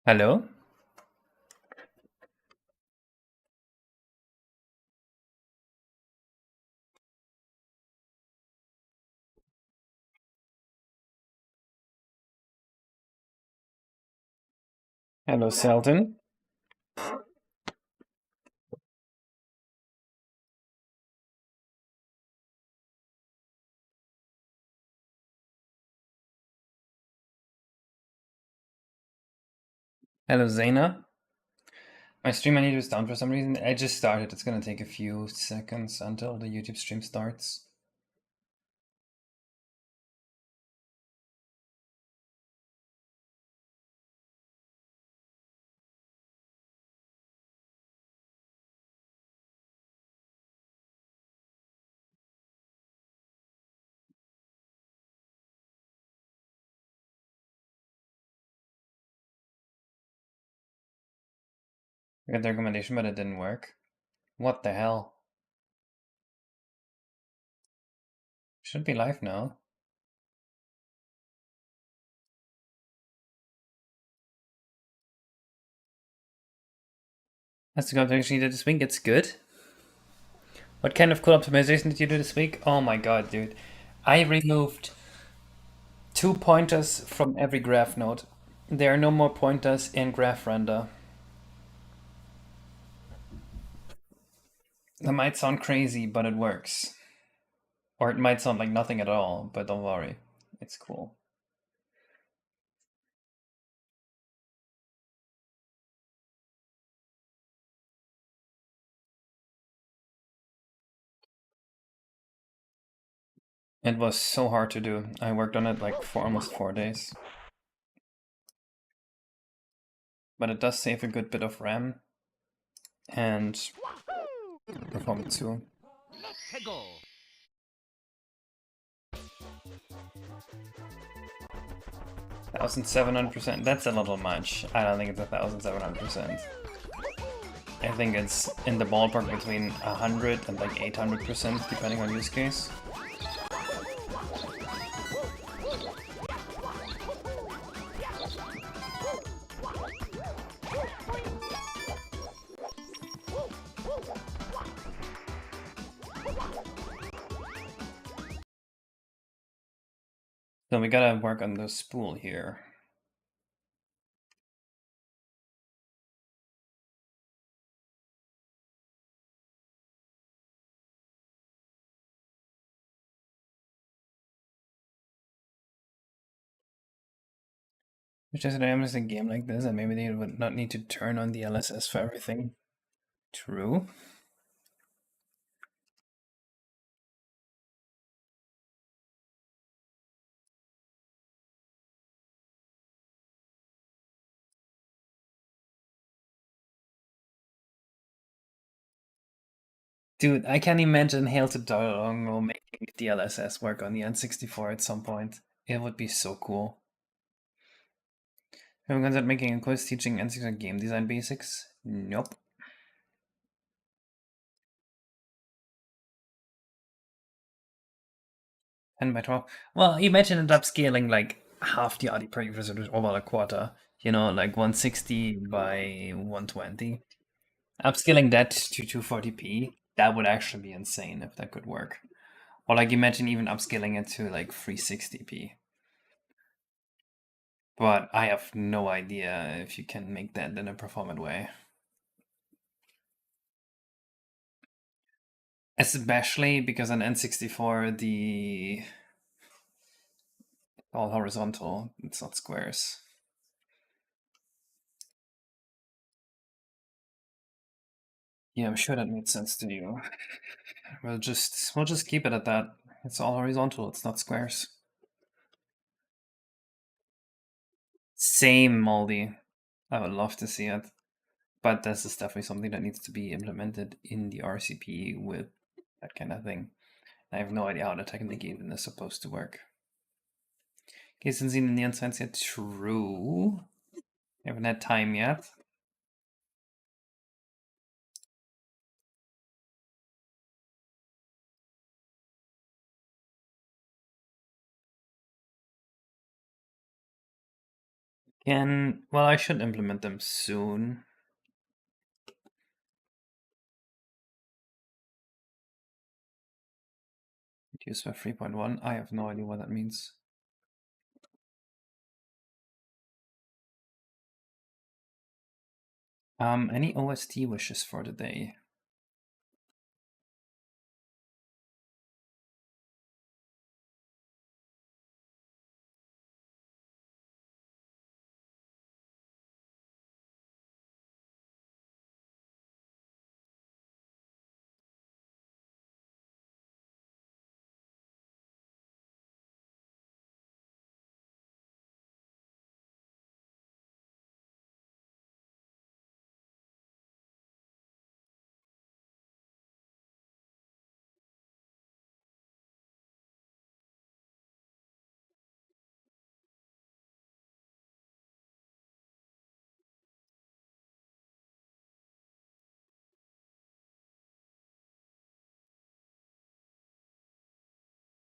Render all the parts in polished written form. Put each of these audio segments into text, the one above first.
Hello? Hello, Selden. Hello, Zaina. My stream manager is down for some reason. I just started. It's gonna take a few seconds until the YouTube stream starts. I got the recommendation, but it didn't work. What the hell? Should be live now. That's the optimization you did this week. It's good. What kind of cool optimization did you do this week? Oh my god, dude. I removed 2 pointers from every graph node. There are no more pointers in graph render. That might sound crazy, but it works. Or it might sound like nothing at all, but don't worry. It's cool. It was so hard to do. I worked on it like for almost 4 days. But it does save a good bit of RAM and performance too. 1,700%. That's a little much. I don't think it's 1,700%. I think it's in the ballpark between 100 and like 800% depending on use case. So we gotta work on the spool here. Which is a game like this, and maybe they would not need to turn on the LSS for everything. True. Dude, I can imagine Hail to Dongle making DLSS work on the N64 at some point. It would be so cool. Have you considered making a course teaching N64 game design basics? Nope. And by 12. Well, imagine it upscaling like half the RD per user over a quarter. You know, like 160 by 120. Upscaling that to 240p, that would actually be insane if that could work. Or like imagine even upscaling it to like 360p. But I have no idea if you can make that in a performant way. Especially because on N64 the all horizontal, it's not squares. Yeah, I'm sure that made sense to you. We'll just keep it at that. It's all horizontal, it's not squares. Same moldy. I would love to see it. But this is definitely something that needs to be implemented in the RCP with that kind of thing. I have no idea how the technically even is supposed to work. Okay, since in the science yet true. Haven't had time yet. Well, I should implement them soon. Use for 3.1. I have no idea what that means. Any OST wishes for the day?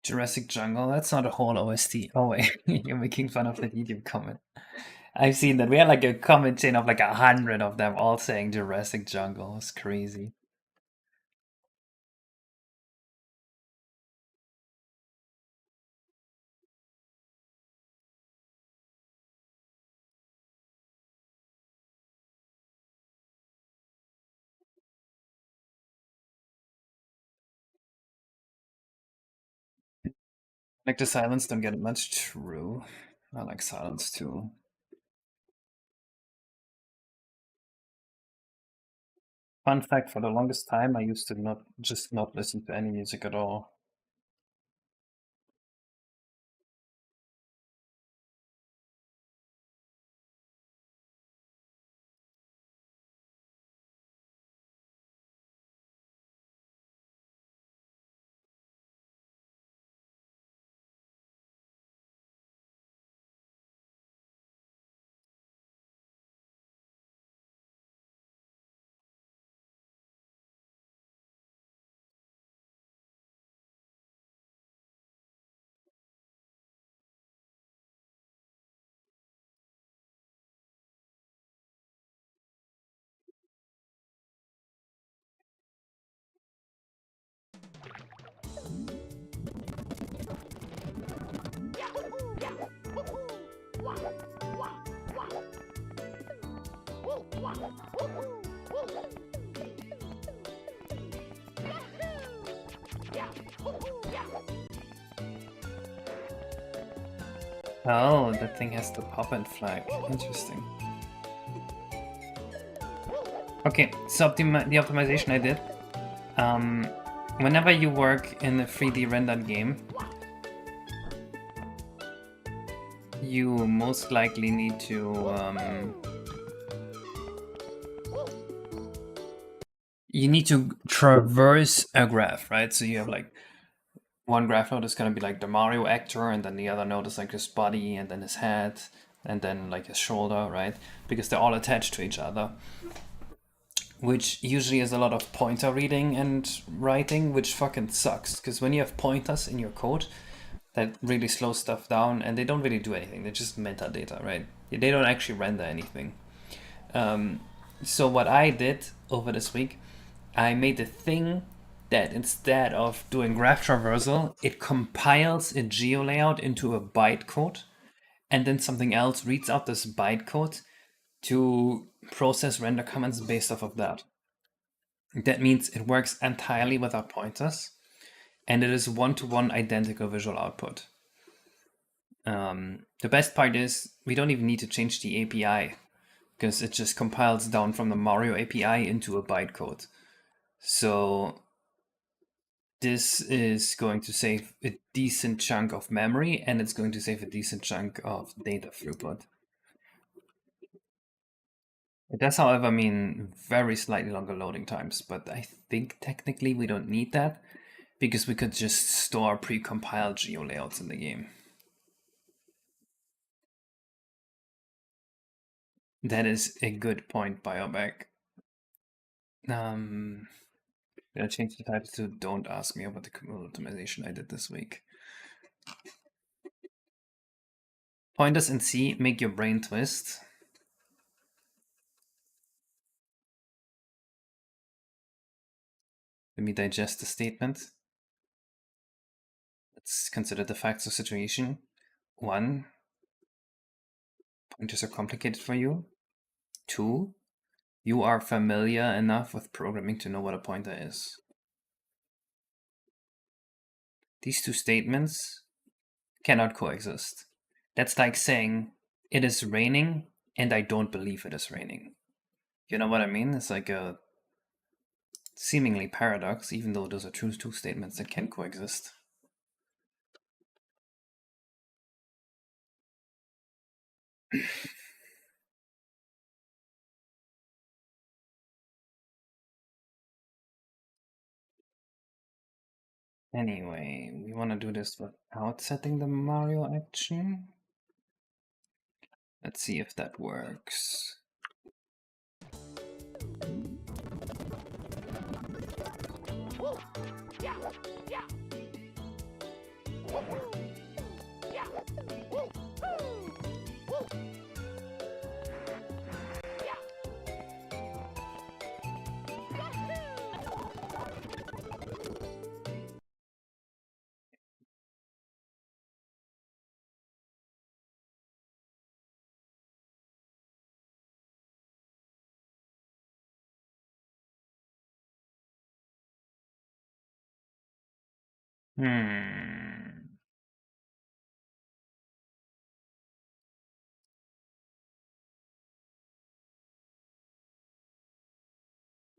Jurassic Jungle, that's not a whole OST. Oh wait, you're making fun of the YouTube comment. I've seen that. We had like a comment chain of like 100 of them all saying Jurassic Jungle. It's crazy. Like the silence don't get much true. I like silence too. Fun fact, for the longest time I used to not listen to any music at all. Oh, that thing has the pop-in flag. Interesting. Okay, so the optimization I did. Whenever you work in a 3D rendered game, you most likely need to traverse a graph, right? So you have like one graph node is gonna be like the Mario actor, and then the other node is like his body, and then his head, and then like his shoulder, right? Because they're all attached to each other, which usually is a lot of pointer reading and writing, which fucking sucks. Because when you have pointers in your code, that really slows stuff down, and they don't really do anything. They're just metadata, right? They don't actually render anything. So what I did over this week, I made a thing that instead of doing graph traversal, it compiles a geo layout into a bytecode, and then something else reads out this bytecode to process render comments based off of that. That means it works entirely without pointers, and it is one-to-one identical visual output. The best part is we don't even need to change the API because it just compiles down from the Mario API into a bytecode. So this is going to save a decent chunk of memory, and it's going to save a decent chunk of data throughput. It does, however, mean very slightly longer loading times, but I think technically we don't need that because we could just store pre-compiled geo layouts in the game. That is a good point, Bioback. I'm gonna change the title to "Don't Ask Me About the Optimization I Did This Week." pointers in C make your brain twist. Let me digest the statement. Let's consider the facts of situation. 1, pointers are complicated for you. 2, you are familiar enough with programming to know what a pointer is. These two statements cannot coexist. That's like saying it is raining and I don't believe it is raining. You know what I mean? It's like a seemingly paradox, even though those are two statements that can coexist. Anyway, we want to do this without setting the Mario action. Let's see if that works.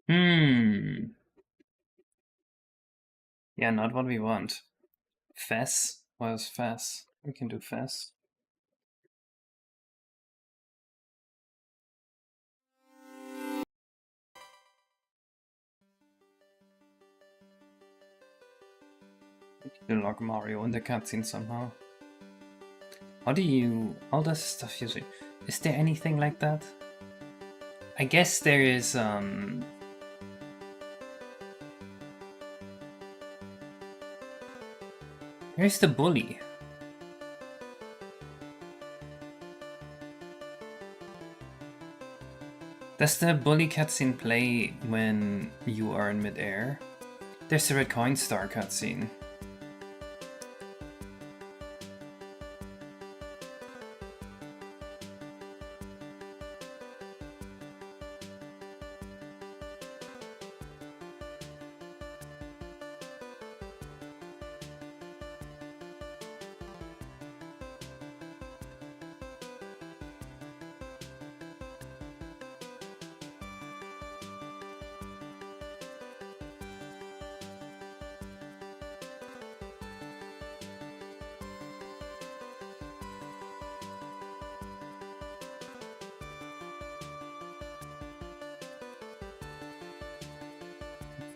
Hmm. Yeah, not what we want. Fess? What is Fess? We can do Fess. We can lock Mario in the cutscene somehow. How does stuff usually... Is there anything like that? I guess there is, Here's the bully. Does the bully cutscene play when you are in midair? There's the red coin star cutscene.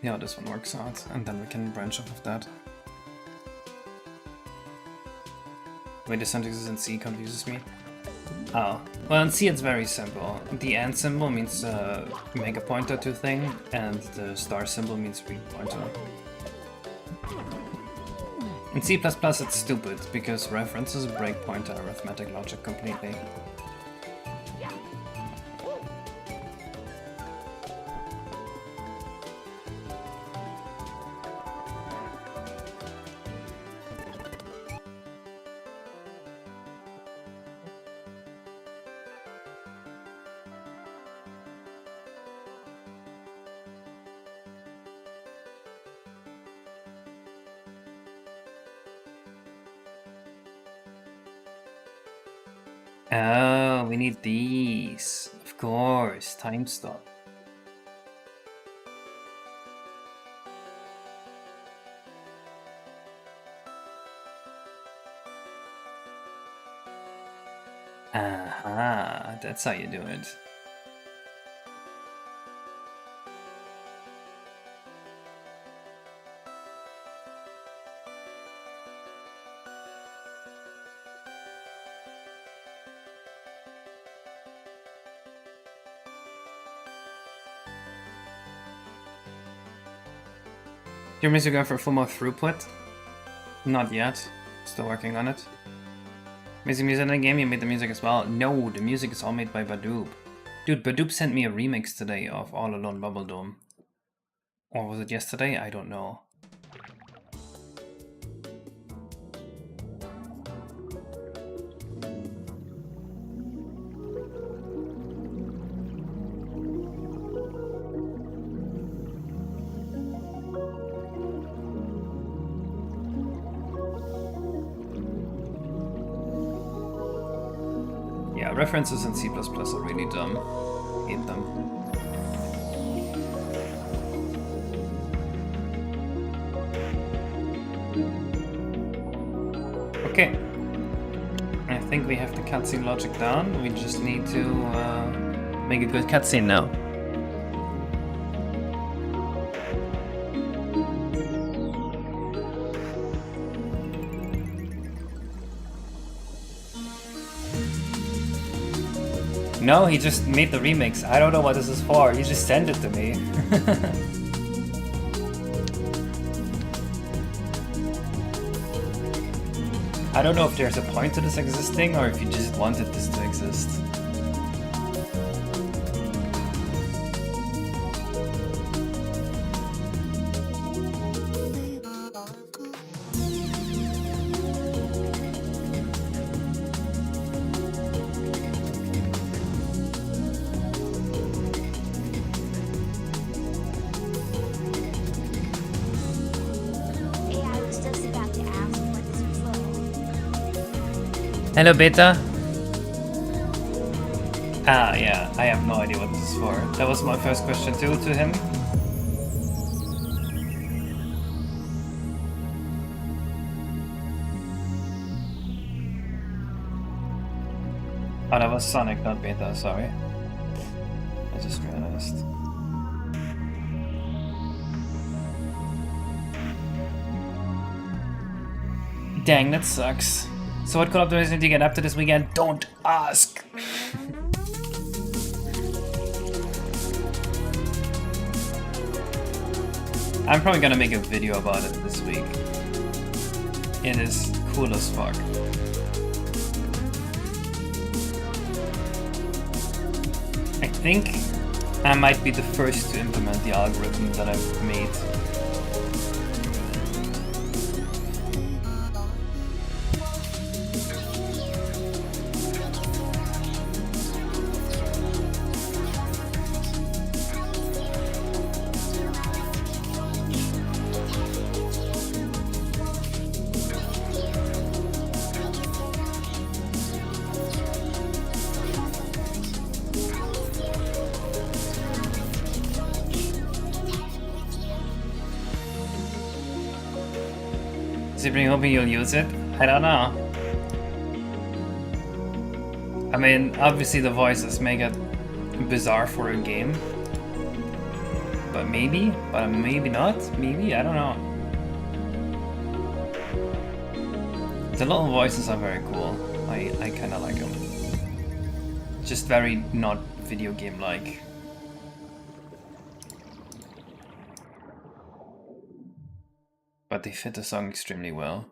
Yeah, this one works out, and then we can branch off of that. Wait, the syntax is in C confuses me. Oh, well in C it's very simple. The and symbol means make a pointer to thing, and the star symbol means read pointer. In C++ it's stupid, because references break pointer arithmetic logic completely. Oh, we need these. Of course, time stop. Aha, that's how you do it. Your music going for full more throughput? Not yet. Still working on it. Is the music in the game? You made the music as well? No, the music is all made by Badoob. Dude, Badoob sent me a remix today of All Alone Bubble Dome. Or was it yesterday? I don't know. Yeah, references in C++ are really dumb. Hate them. Okay. I think we have the cutscene logic down. We just need to make a good cutscene now. No, he just made the remix. I don't know what this is for. He just sent it to me. I don't know if there's a point to this existing or if you just wanted this to exist. Hello, Beta. Ah, yeah, I have no idea what this is for. That was my first question too to him. Oh, that was Sonic, not Beta, sorry. I just realized. Dang, that sucks. So what co-op do you get up to this weekend? Don't ask! I'm probably gonna make a video about it this week. It is cool as fuck. I think I might be the first to implement the algorithm that I've made. Hoping you'll use it? I don't know. I mean, obviously the voices make it bizarre for a game. But maybe not. Maybe, I don't know. The little voices are very cool. I kinda like them. Just very not video game-like. But they fit the song extremely well.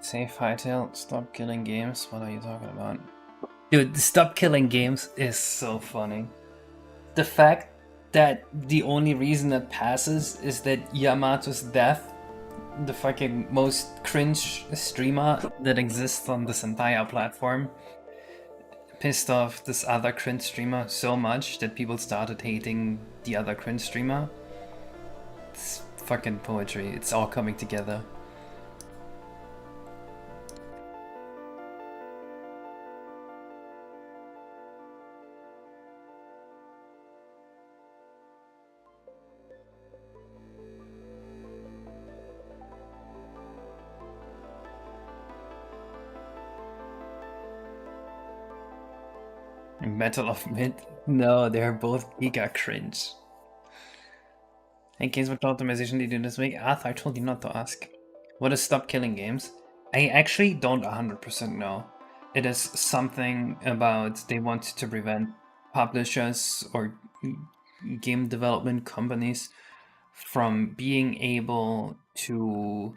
Save Hytale, stop killing games. What are you talking about? Dude, stop killing games is so funny. The fact that the only reason that passes is that Yamato's death, the fucking most cringe streamer that exists on this entire platform, pissed off this other cringe streamer so much that people started hating the other cringe streamer. It's fucking poetry. It's all coming together. Battle of Mid? No, they're both giga cringe. Hey, games with optimization did you do this week? Arthur, I told you not to ask. What is stop killing games? I actually don't 100% know. It is something about they want to prevent publishers or game development companies from being able to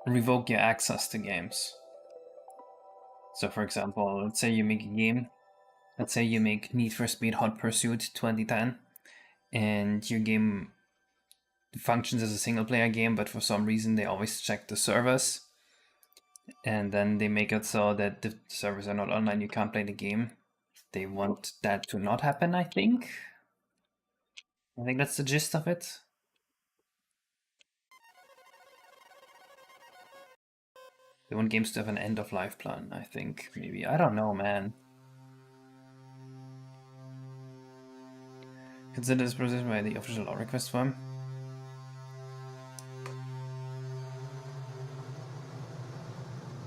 revoke your access to games. So for example, let's say you make a game, let's say you make Need for Speed Hot Pursuit 2010, and your game functions as a single player game, but for some reason they always check the servers, and then they make it so that the servers are not online, you can't play the game. They want that to not happen, I think. I think that's the gist of it. They want games to have an end of life plan, I think. Maybe. I don't know, man. Consider this process by the official request form.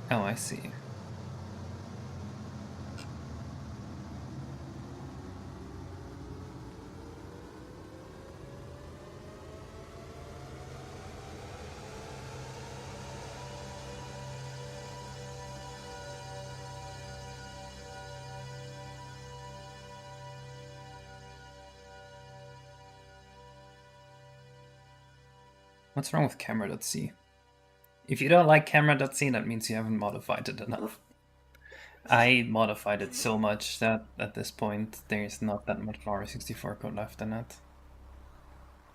Oh, I see. What's wrong with camera.c? If you don't like camera.c, that means you haven't modified it enough. I modified it so much that at this point there's not that much RE64 code left in it.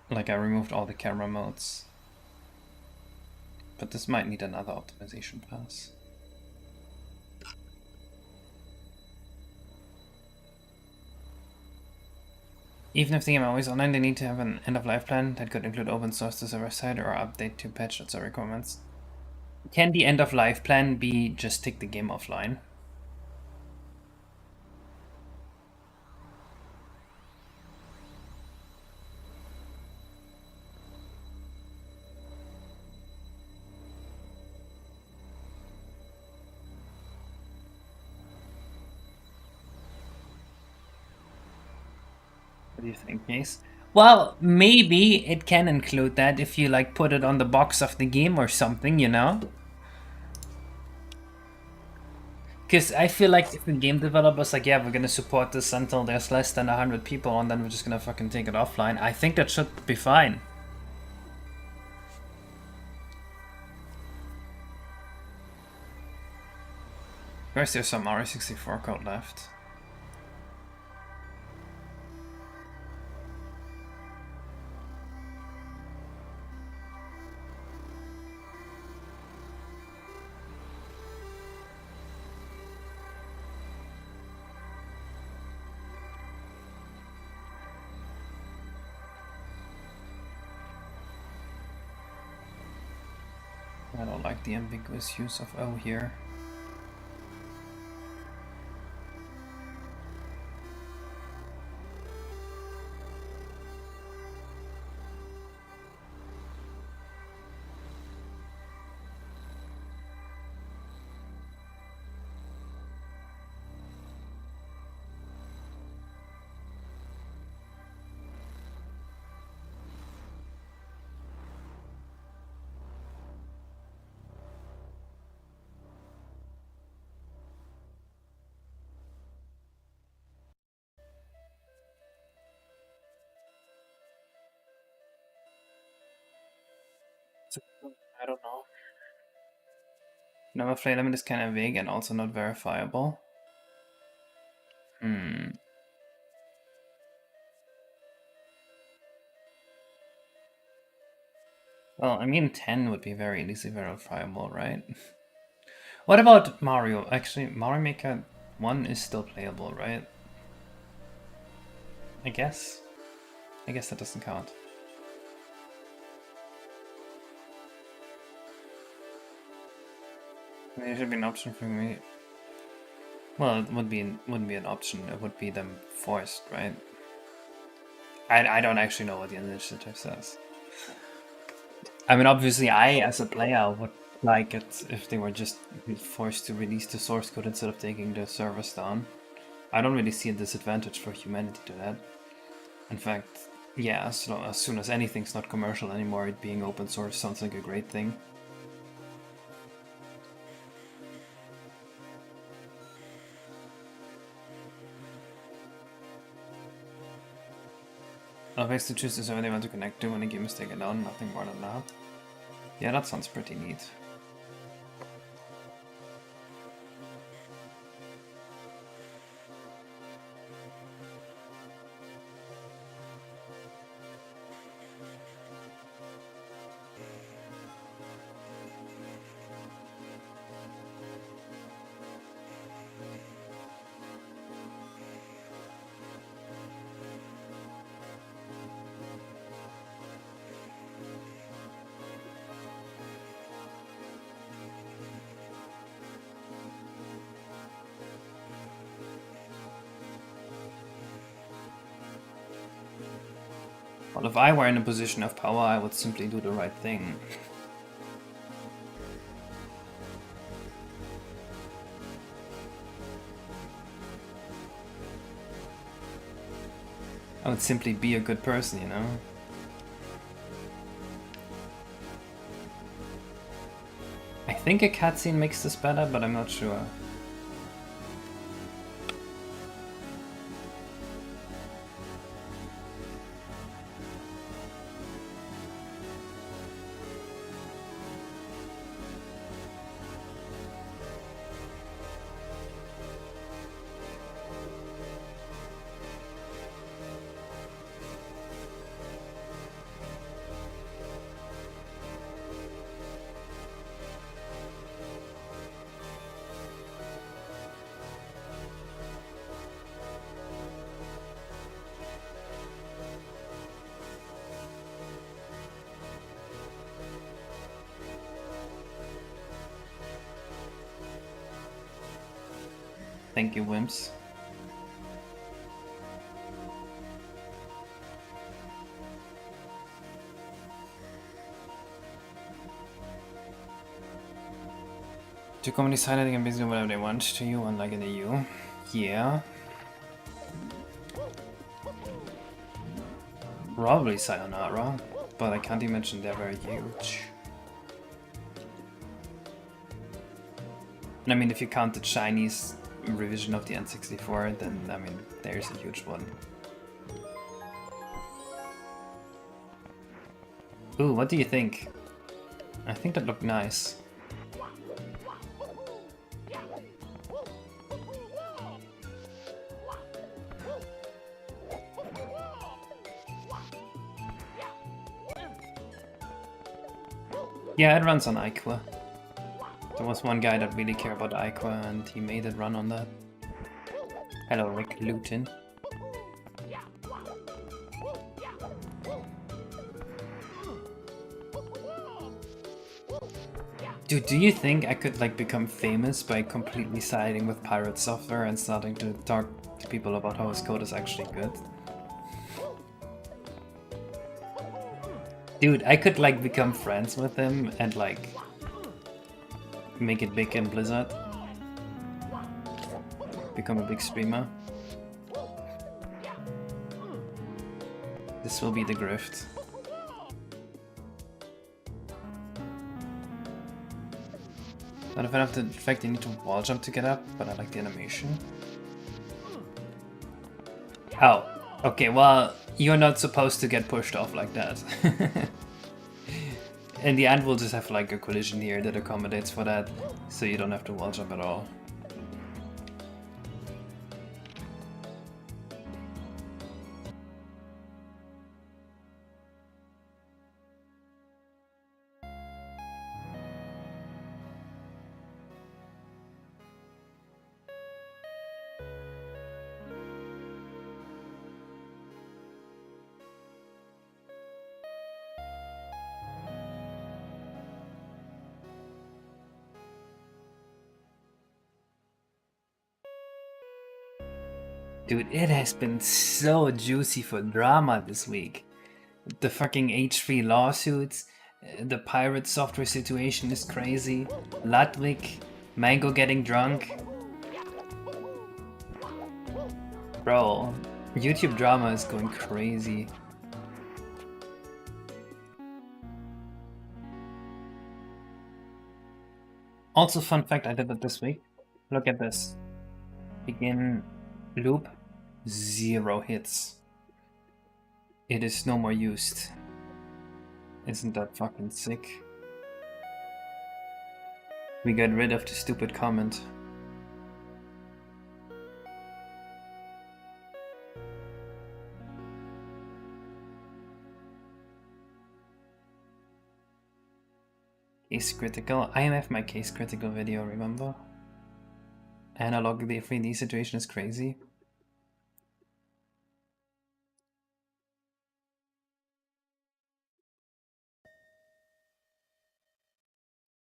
Like I removed all the camera modes. But this might need another optimization pass. Even if the game is always online, they need to have an end-of-life plan that could include open source to server side or update to patch that's our requirements. Can the end-of-life plan be just take the game offline? What do you think, Case? Well, maybe it can include that if you like put it on the box of the game or something, you know? Because I feel like if the game developer's like, yeah, we're gonna support this until there's less than 100 people and then we're just gonna fucking take it offline, I think that should be fine. Where's there's some RE64 code left? I don't like the ambiguous use of O here. I don't know. Number play limit is kind of vague and also not verifiable. Well, I mean 10 would be very easily verifiable, right? What about Mario? Actually, Mario Maker 1 is still playable, right? I guess. I guess that doesn't count. There should be an option for me. Well, it wouldn't be an option. It would be them forced, right? I don't actually know what the initiative says. I mean, obviously, I as a player would like it if they were just forced to release the source code instead of taking the servers down. I don't really see a disadvantage for humanity to that. In fact, yeah, so as soon as anything's not commercial anymore, it being open source sounds like a great thing. Ways to choose the server they want to connect to when a game is taken down, nothing more than that. Yeah, that sounds pretty neat. Well, if I were in a position of power, I would simply do the right thing. I would simply be a good person, you know? I think a cutscene makes this better, but I'm not sure. Thank you, Wimps. Two companies highlighting and basically whatever they want to you, unlike in the EU. Yeah. Probably Sayonara, but I can't imagine they're very huge. And I mean, if you count the Chinese revision of the N64, then I mean, there's a huge one. Ooh, what do you think? I think that looked nice. Yeah, it runs on Iqua. There was one guy that really cared about Iqua and he made it run on that. Hello, Rick Luton. Dude, do you think I could like become famous by completely siding with pirate software and starting to talk to people about how his code is actually good? Dude, I could like become friends with him and like make it big in Blizzard. Become a big streamer. This will be the grift. Not a fan of the fact you need to wall jump to get up, but I like the animation. Oh, okay, well, you're not supposed to get pushed off like that. In the end, we'll just have like a collision here that accommodates for that, so you don't have to wall jump at all. Dude, it has been so juicy for drama this week. The fucking H3 lawsuits, The pirate software situation is crazy. Ludwig, Mango getting drunk. Bro, YouTube drama is going crazy. Also, fun fact, I did it this week. Look at this. Begin loop, 0 hits. It is no more used. Isn't that fucking sick? We got rid of the stupid comment. Case critical. I have my case critical video, remember? Analog the 3D situation is crazy.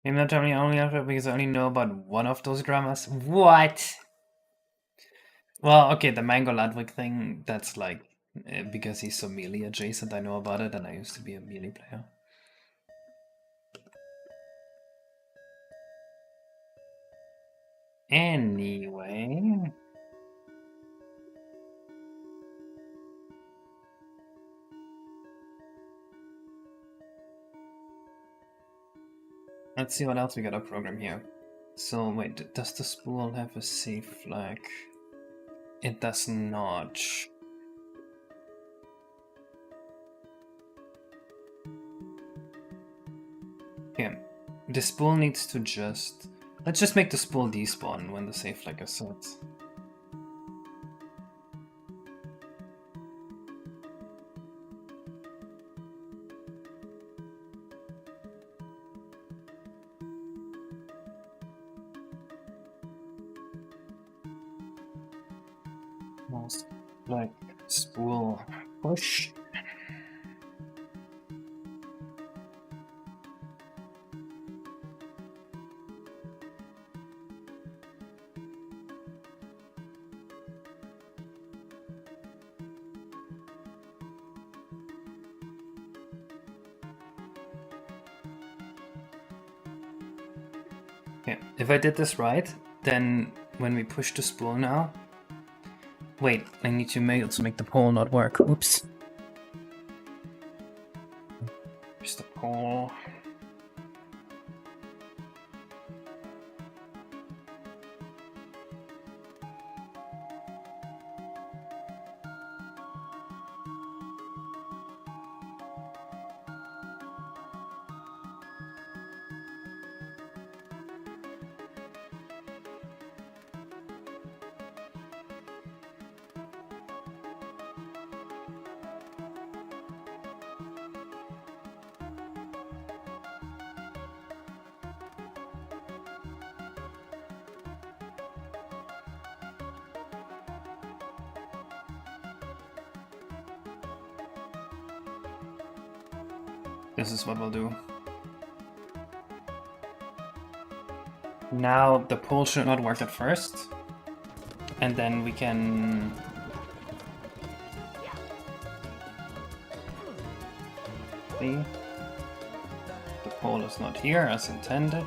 Maybe not only after because I only know about one of those dramas. What? Well, okay, the Mango Ludwig thing, that's like because he's so melee adjacent, I know about it, and I used to be a melee player. Anyway. Let's see what else we got a program here. So wait, does the spool have a save flag? It does not. Okay, the spool needs to just... Let's just make the spool despawn when the save flag is set. Most like spool push. Okay, if I did this right, then when we push the spool now... Wait, I need to make the pole not work. Oops. Here's the pole. This is what we'll do. Now the pull should not work at first. And then we can... See? The pole is not here as intended.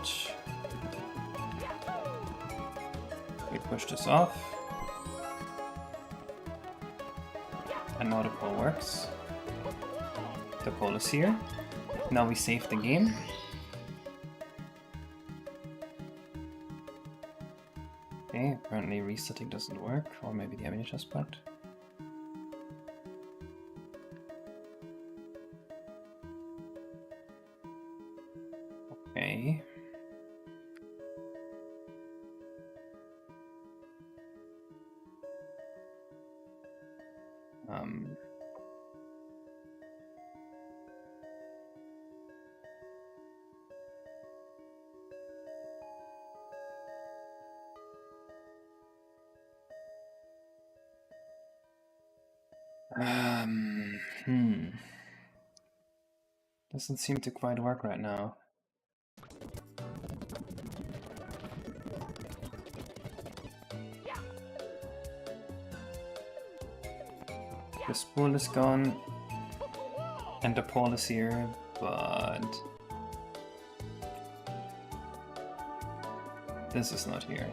We push this off. And now the pole works. The pole is here. Now we save the game. Okay, apparently resetting doesn't work, or maybe the image has bugged. Okay. Doesn't seem to quite work right now. The spool is gone, and the pole is here, but This is not here.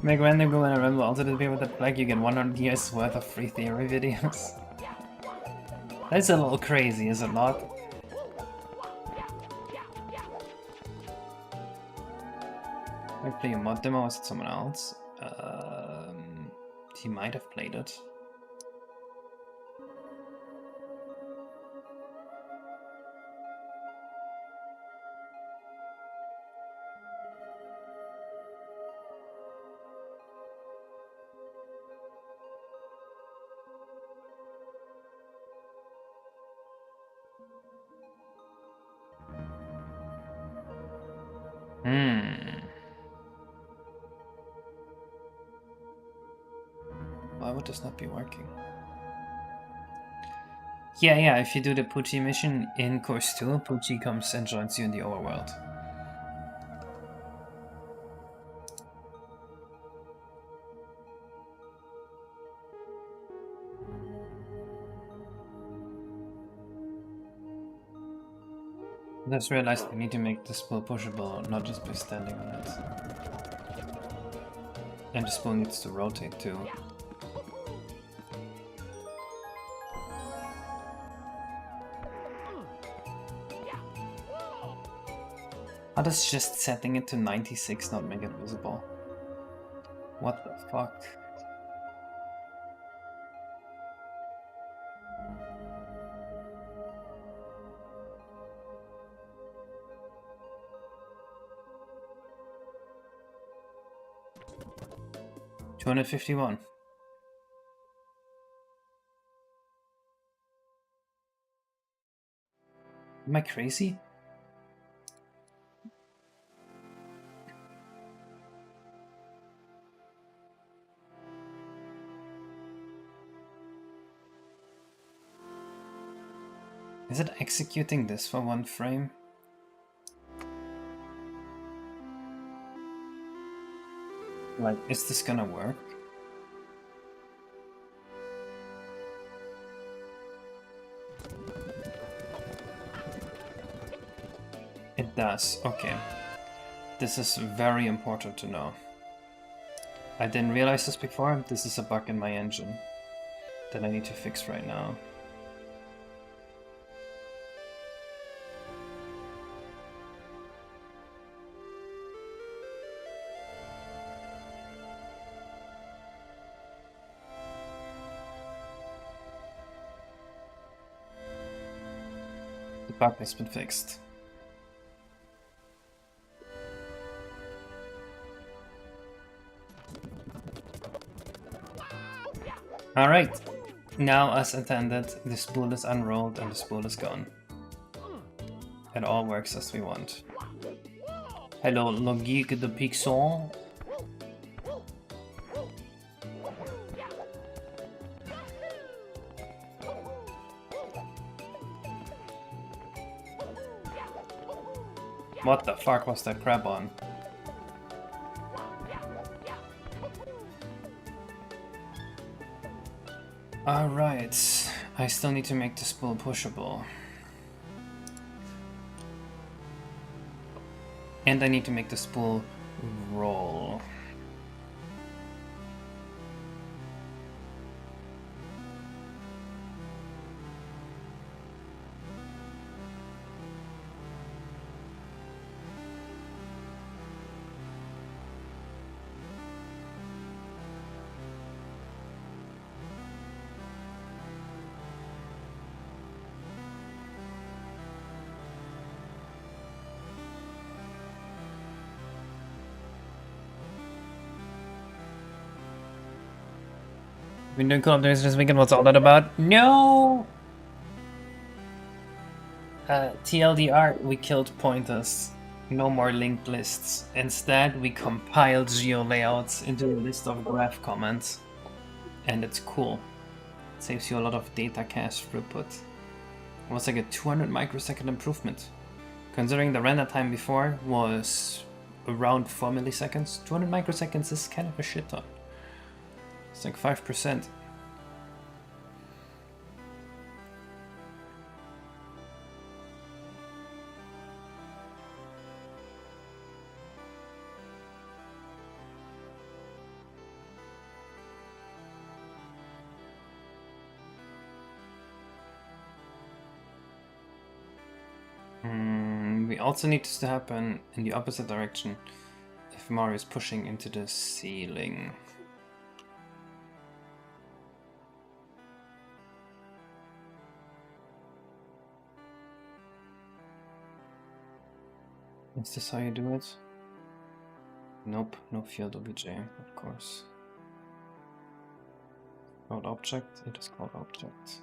Make random go and remember also to be with that flag you get 100 years worth of free theory videos. That's a little crazy, is it not? I play a mod demo, was it someone else? He might have played it. Why would this not be working? Yeah, if you do the Poochie mission in course 2, Poochie comes and joins you in the overworld. I just realized we need to make the spool pushable, not just by standing on it. And the spool needs to rotate too. How does just setting it to 96 not make it visible? What the fuck? $251. Am I crazy? Is it executing this for 1 frame? Like, is this gonna work? It does, okay. This is very important to know. I didn't realize this before. This is a bug in my engine that I need to fix right now. The bug has been fixed. Alright, now as intended, the spool is unrolled and the spool is gone. It all works as we want. Hello, Logique de Pixel. What the fuck was that crab on? Alright, I still need to make the spool pushable. And I need to make the spool roll. Been doing cool updates this weekend, what's all that about? No! TLDR, we killed pointers. No more linked lists. Instead, we compiled geo layouts into a list of graph comments. And it's cool. It saves you a lot of data cache throughput. It was like a 200 microsecond improvement. Considering the render time before was around 4 milliseconds, 200 microseconds is kind of a shit ton. It's like 5%. We also need this to happen in the opposite direction if Mario is pushing into the ceiling. Is this how you do it? Nope, no field OBJ, of course. Called object, it is called object.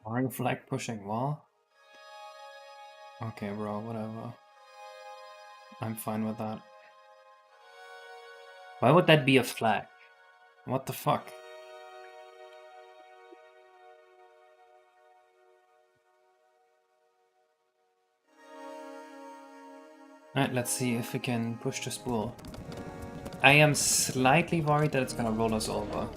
Mario flag pushing wall? Okay, bro, whatever. I'm fine with that. Why would that be a flag? What the fuck? Alright, let's see if we can push the spool. I am slightly worried that it's gonna roll us over.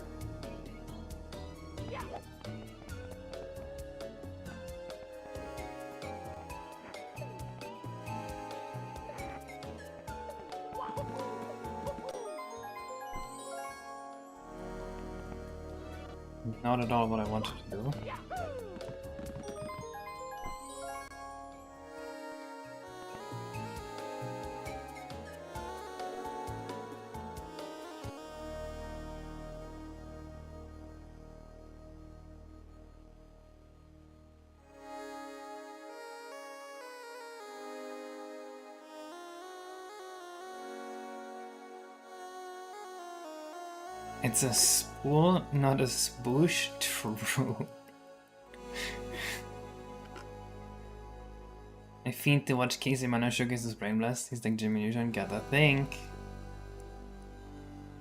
Not at all what I wanted to do. It's a spool, not a spoosh. True. I fiend to watch Casey Mano showcase his brain blast. He's like Jimmy Neutron, gotta think.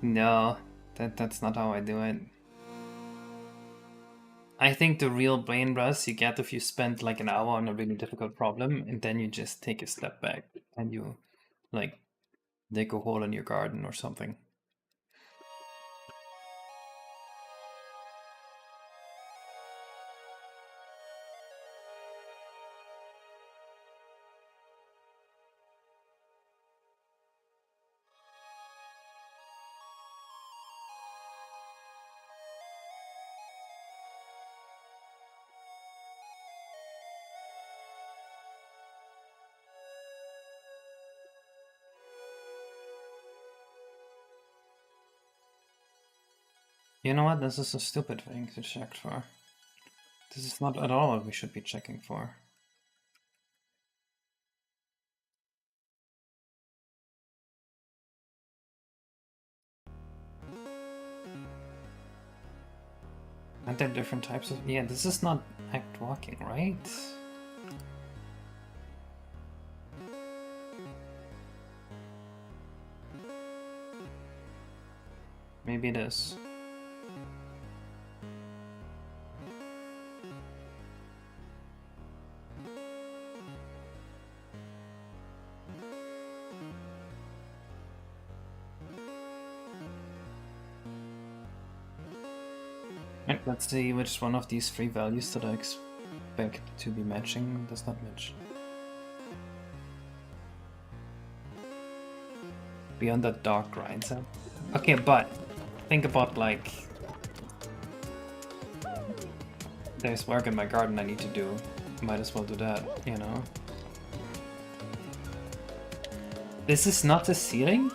No, that's not how I do it. I think the real brain blast you get if you spend like an hour on a really difficult problem and then you just take a step back and you like dig a hole in your garden or something. You know what? This is a stupid thing to check for. This is not at all what we should be checking for. Aren't there different types of... Yeah, this is not act walking, right? Maybe it is. Right, let's see which one of these three values that I expect to be matching does not match. Beyond that dark grind set. Okay, but think about like there's work in my garden I need to do. Might as well do that, you know? This is not the ceiling?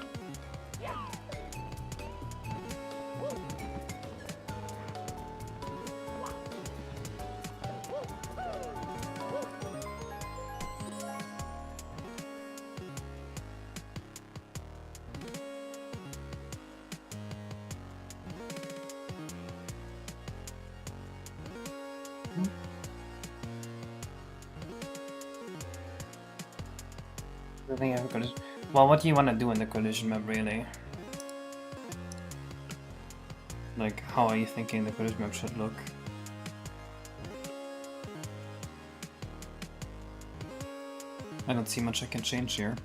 I think I have a collision. Well, what do you want to do in the collision map, really? Like, how are you thinking the collision map should look? I don't see much I can change here.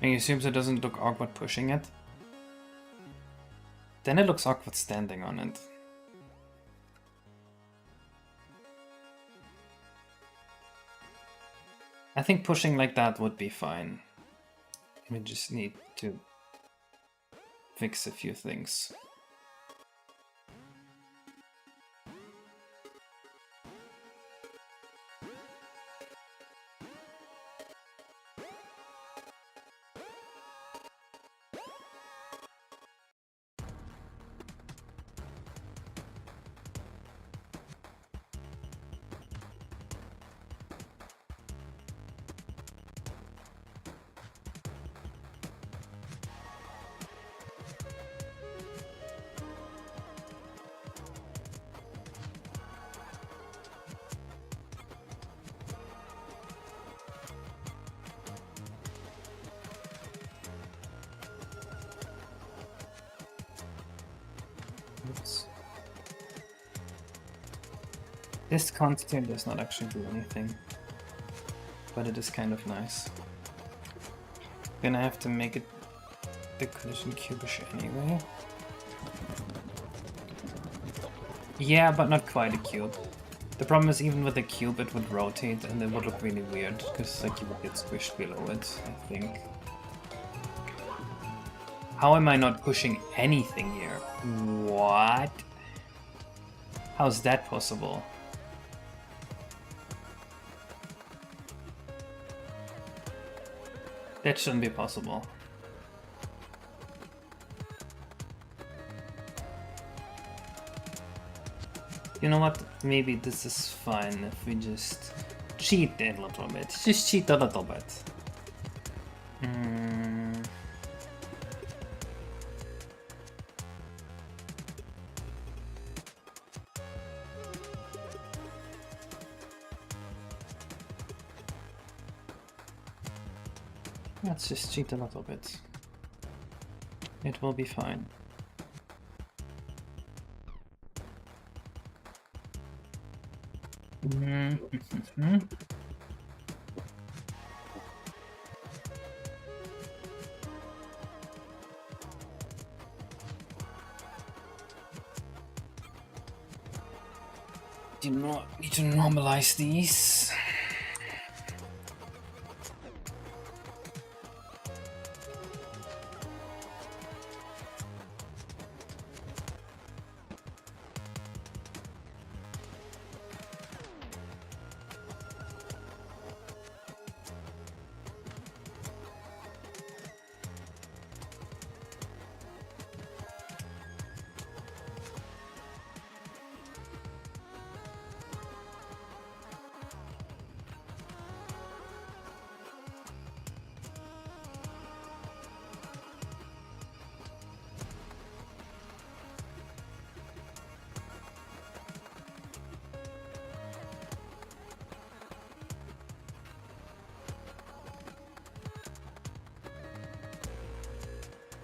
And he assumes it doesn't look awkward pushing it. Then it looks awkward standing on it. I think pushing like that would be fine. We just need to fix a few things. Oops. This constant does not actually do anything, but it is kind of nice. Gonna have to make it the collision cubish anyway. Yeah, but not quite a cube. The problem is even with a cube it would rotate and it would look really weird, because like you would get squished below it, I think. How am I not pushing anything here? What? How's that possible? That shouldn't be possible. You know what? Maybe this is fine if we just cheat a little bit. Just cheat a little bit. Let's just cheat a little bit. It will be fine. Do not need to normalize these.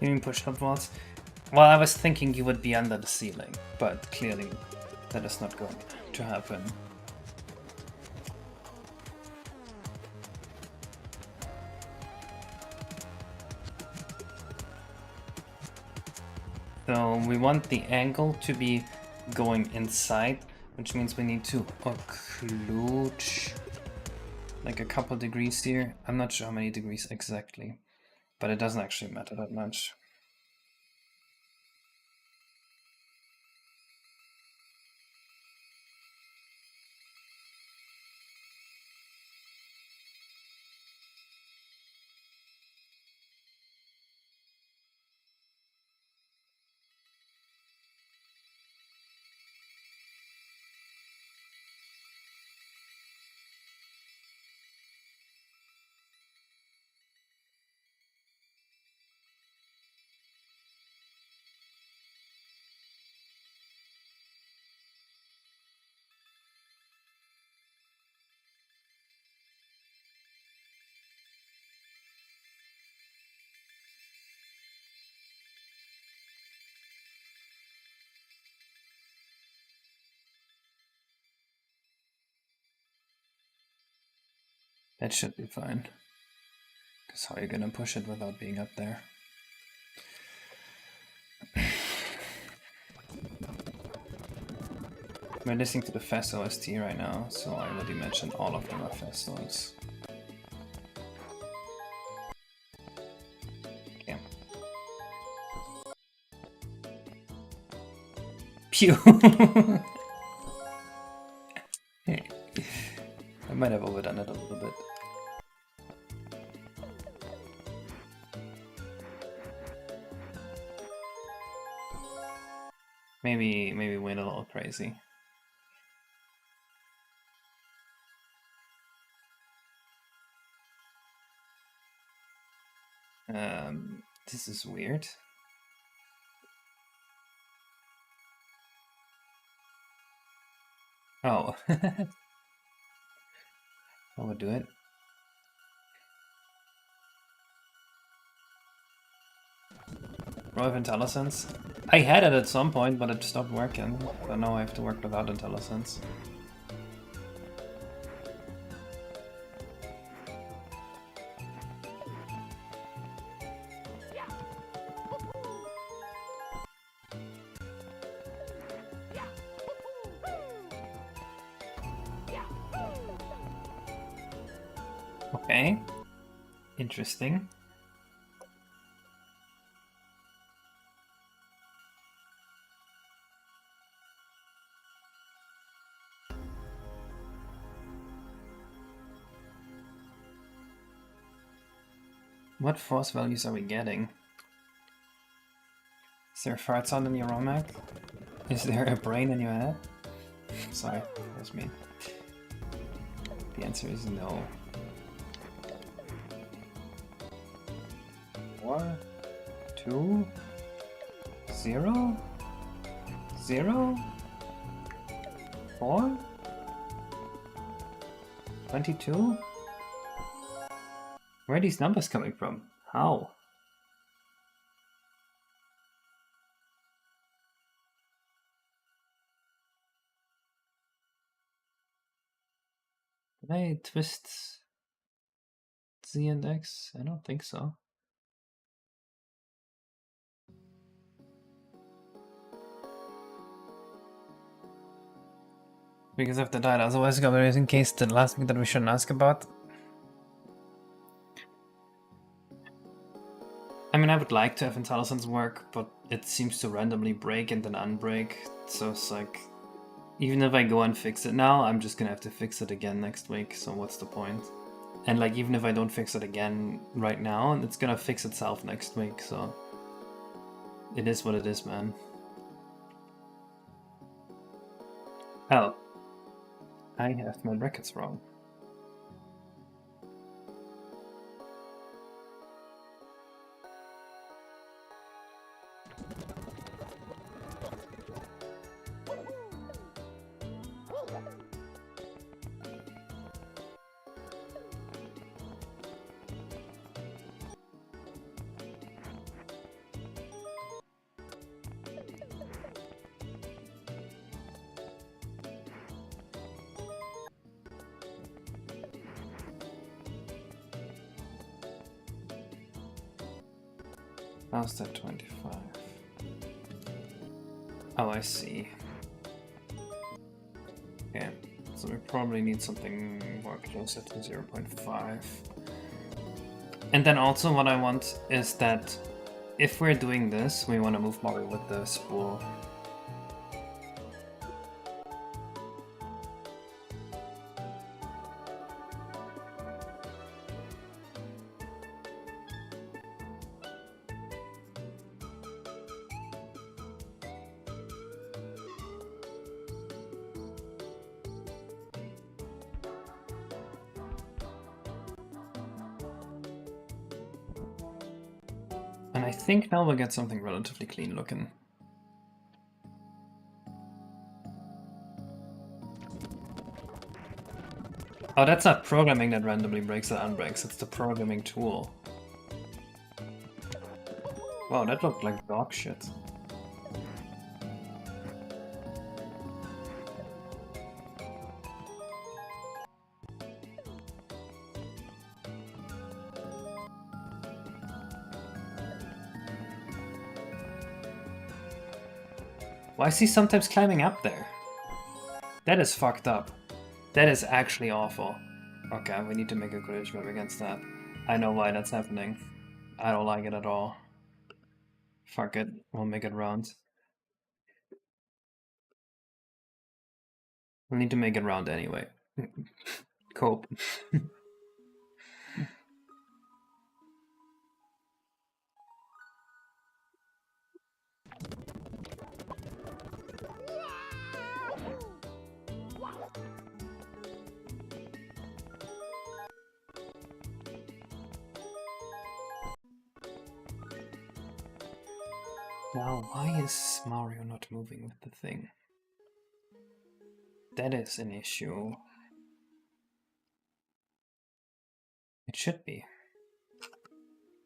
You mean push upwards? Well, I was thinking you would be under the ceiling, but clearly that is not going to happen. So we want the angle to be going inside, which means we need to occlude like a couple degrees here. I'm not sure how many degrees exactly, but it doesn't actually matter that much. That should be fine. Because how are you gonna push it without being up there? We're listening to the fast OST right now, so I would imagine all of them are fast OS. Okay. Pew! I might have overdone it a little bit. Maybe went a little crazy. This is weird. Oh. I would do it. Row of Intelligence. I had it at some point, but it stopped working. So now I have to work without Intelligence. Okay. Interesting. What force values are we getting? Is there a fart sound in your ROMAC? Is there a brain in your head? Sorry, that was me. The answer is no. 4, 2, 0, 0, 4, 22? Where are these numbers coming from? How? Did I twist Z and X? I don't think so. Because of the data, otherwise there in case the last thing that we shouldn't ask about. I mean, I would like to have Intelligence work, but it seems to randomly break and then unbreak, so it's like, even if I go and fix it now, I'm just gonna have to fix it again next week, so what's the point? And like, even if I don't fix it again right now, it's gonna fix itself next week, so it is what it is, man. Oh. I have my brackets wrong. How's that 25? Oh, I see. Okay, so we probably need something more closer to 0.5. And then also what I want is that if we're doing this, we want to move more with the spool. And I think now we'll get something relatively clean looking. Oh, that's not programming that randomly breaks or unbreaks, it's the programming tool. Wow, that looked like dog shit. Why is he sometimes climbing up there? That is fucked up. That is actually awful. Okay, we need to make a collision map against that. I know why that's happening. I don't like it at all. Fuck it, we'll make it round. We'll need to make it round anyway. Cope. Now, why is Mario not moving with the thing? That is an issue. It should be.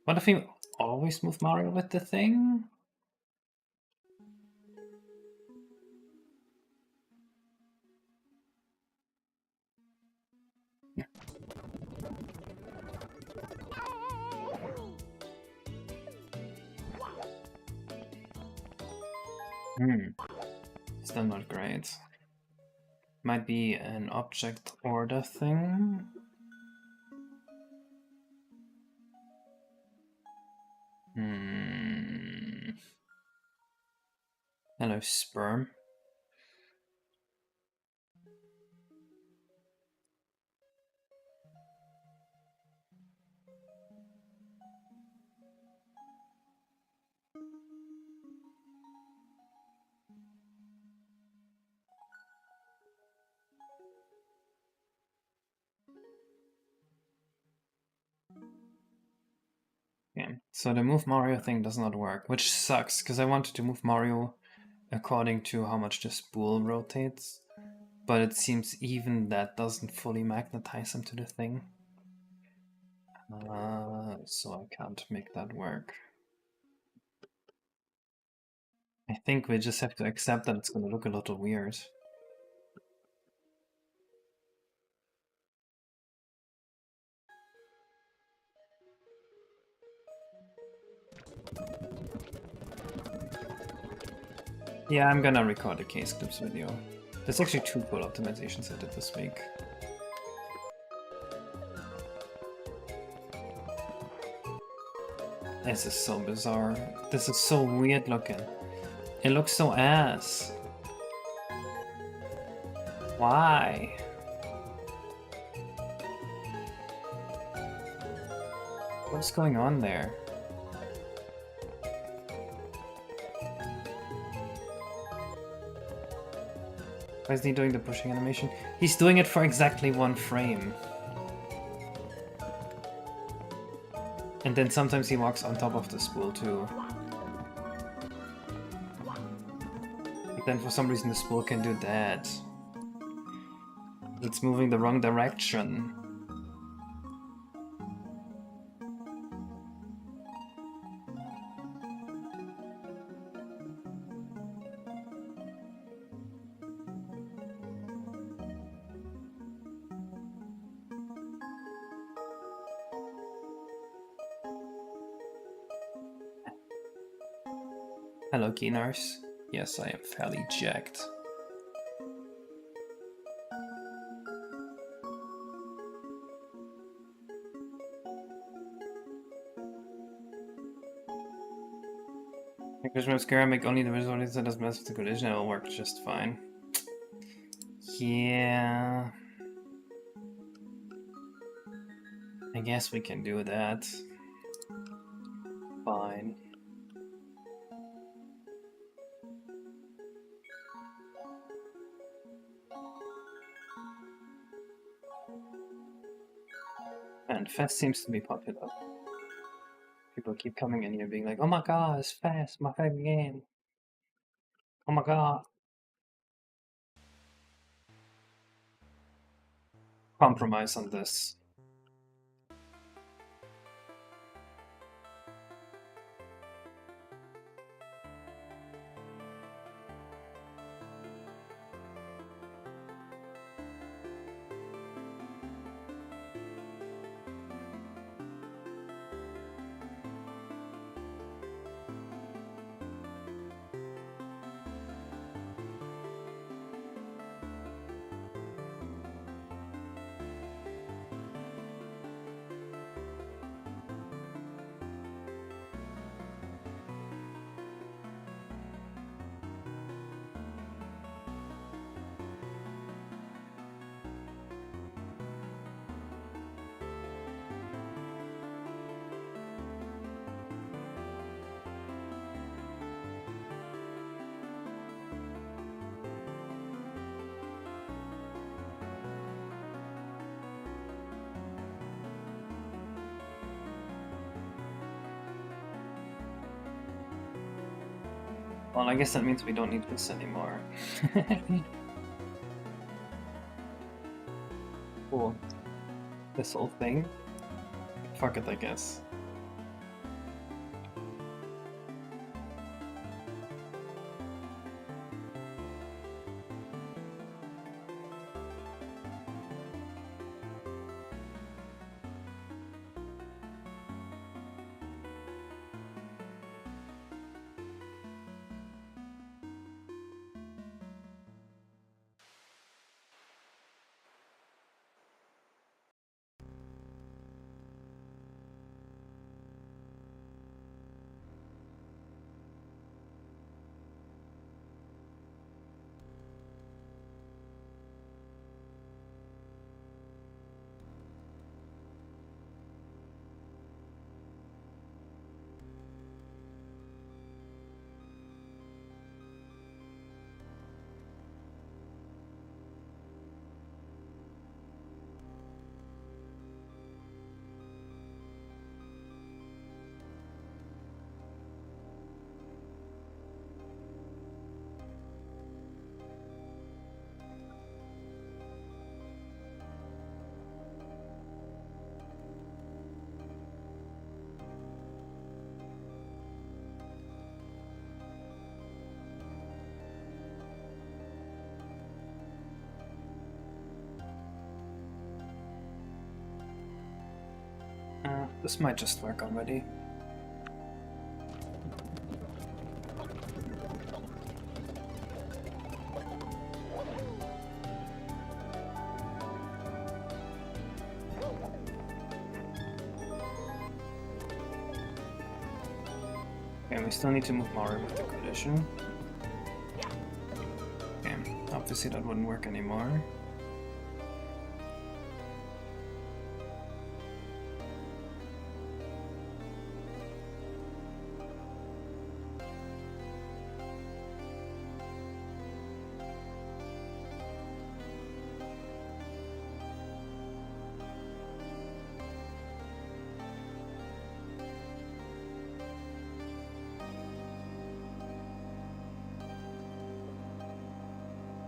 What if we always move Mario with the thing? Still not great. Might be an object order thing. Hello, sperm. Yeah, so the move Mario thing does not work, which sucks, because I wanted to move Mario according to how much the spool rotates, but it seems even that doesn't fully magnetize him to the thing. So I can't make that work. I think we just have to accept that it's gonna look a little weird. Yeah, I'm gonna record a case clips video. There's actually 2 cool optimizations I did this week. This is so bizarre. This is so weird looking. It looks so ass. Why? What's going on there? Why isn't he doing the pushing animation? He's doing it for exactly 1 frame. And then sometimes he walks on top of the spool too. But then for some reason the spool can do that. It's moving the wrong direction. Hello, Keenars. Yes, I am fairly jacked. Because mascara make only the visual that does mess with the collision, it'll work just fine. Yeah. I guess we can do that. Fine. And Fast seems to be popular. People keep coming in here being like, oh my god, it's Fast, my favorite game. Oh my god. Compromise on this. Well, I guess that means we don't need this anymore. Cool. This whole thing? Fuck it, I guess. This might just work already. Okay, we still need to move Mario with the collision. Okay, obviously that wouldn't work anymore.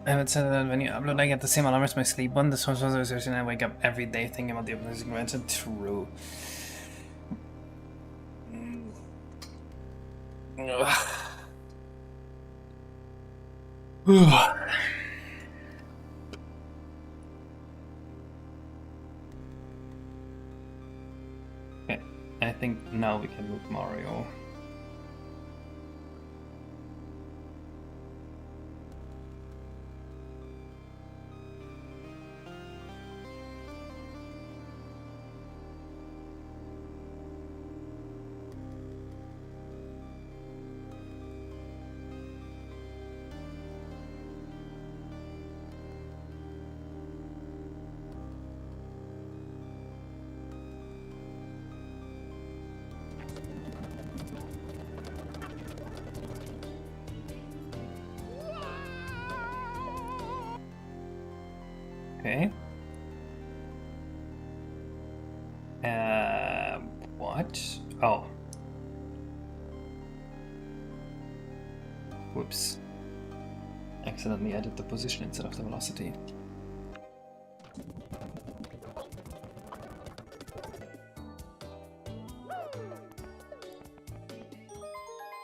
I would say that when you upload, I get the same alarm as my sleep one. This one's and I wake up every day thinking about the uploading convention. True. Okay, I think now we can move Mario. Okay. What? Oh. Whoops. Accidentally added the position instead of the velocity.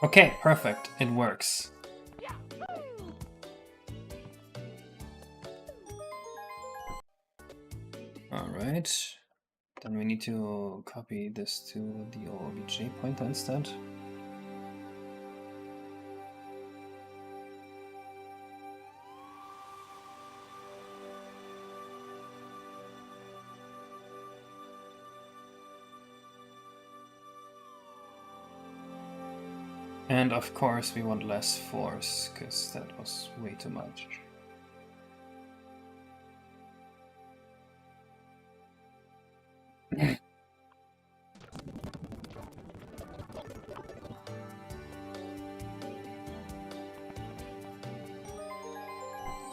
Okay, perfect. It works. Alright. Then we need to copy this to the OBJ pointer instead. And of course we want less force, because that was way too much.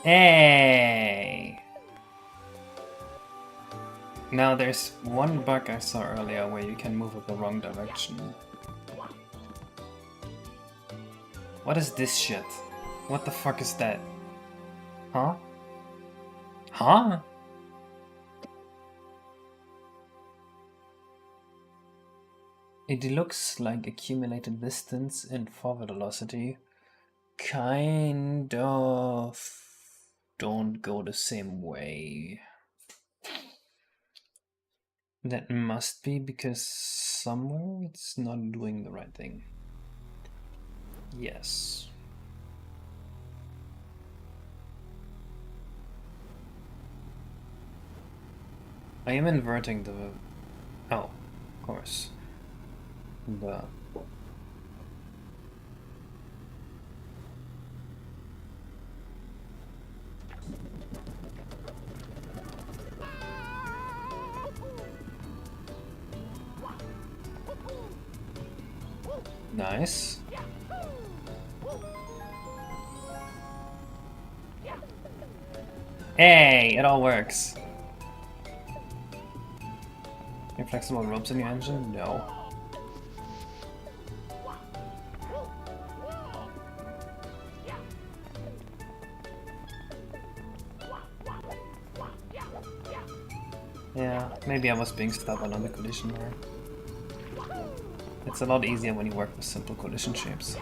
Hey! Now there's one bug I saw earlier where you can move it the wrong direction. What is this shit? What the fuck is that? Huh? Huh? It looks like accumulated distance and forward velocity. Kind of don't go the same way. That must be because somewhere it's not doing the right thing. Yes. I am inverting the... Oh, of course. The... Nice. Hey, it all works. Inflexible ropes in your engine? No. Yeah, maybe I was being stubborn on the collision there. It's a lot easier when you work with simple collision shapes.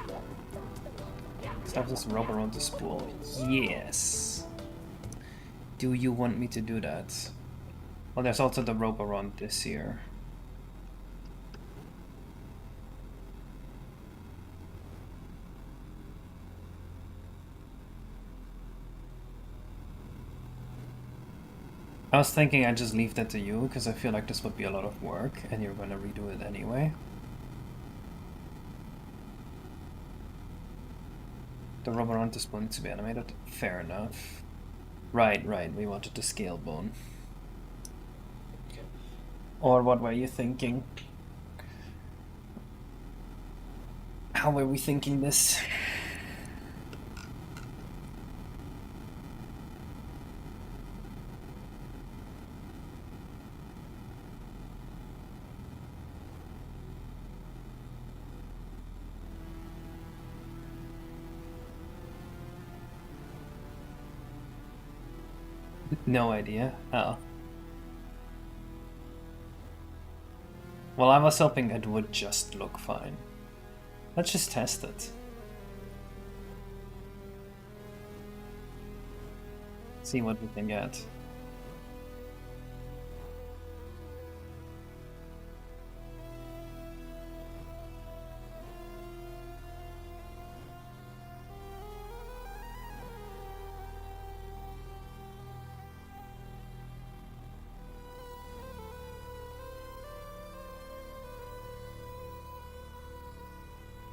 Let's have this rope around the spool. Yes! Do you want me to do that? Well, there's also the rope around this here. I was thinking I'd just leave that to you, because I feel like this would be a lot of work, and you're gonna redo it anyway. The rope around this bone needs to be animated. Fair enough. Right, we wanted the scale bone. Or what were you thinking? How were we thinking this? No idea. Oh. Well, I was hoping it would just look fine. Let's just test it. See what we can get.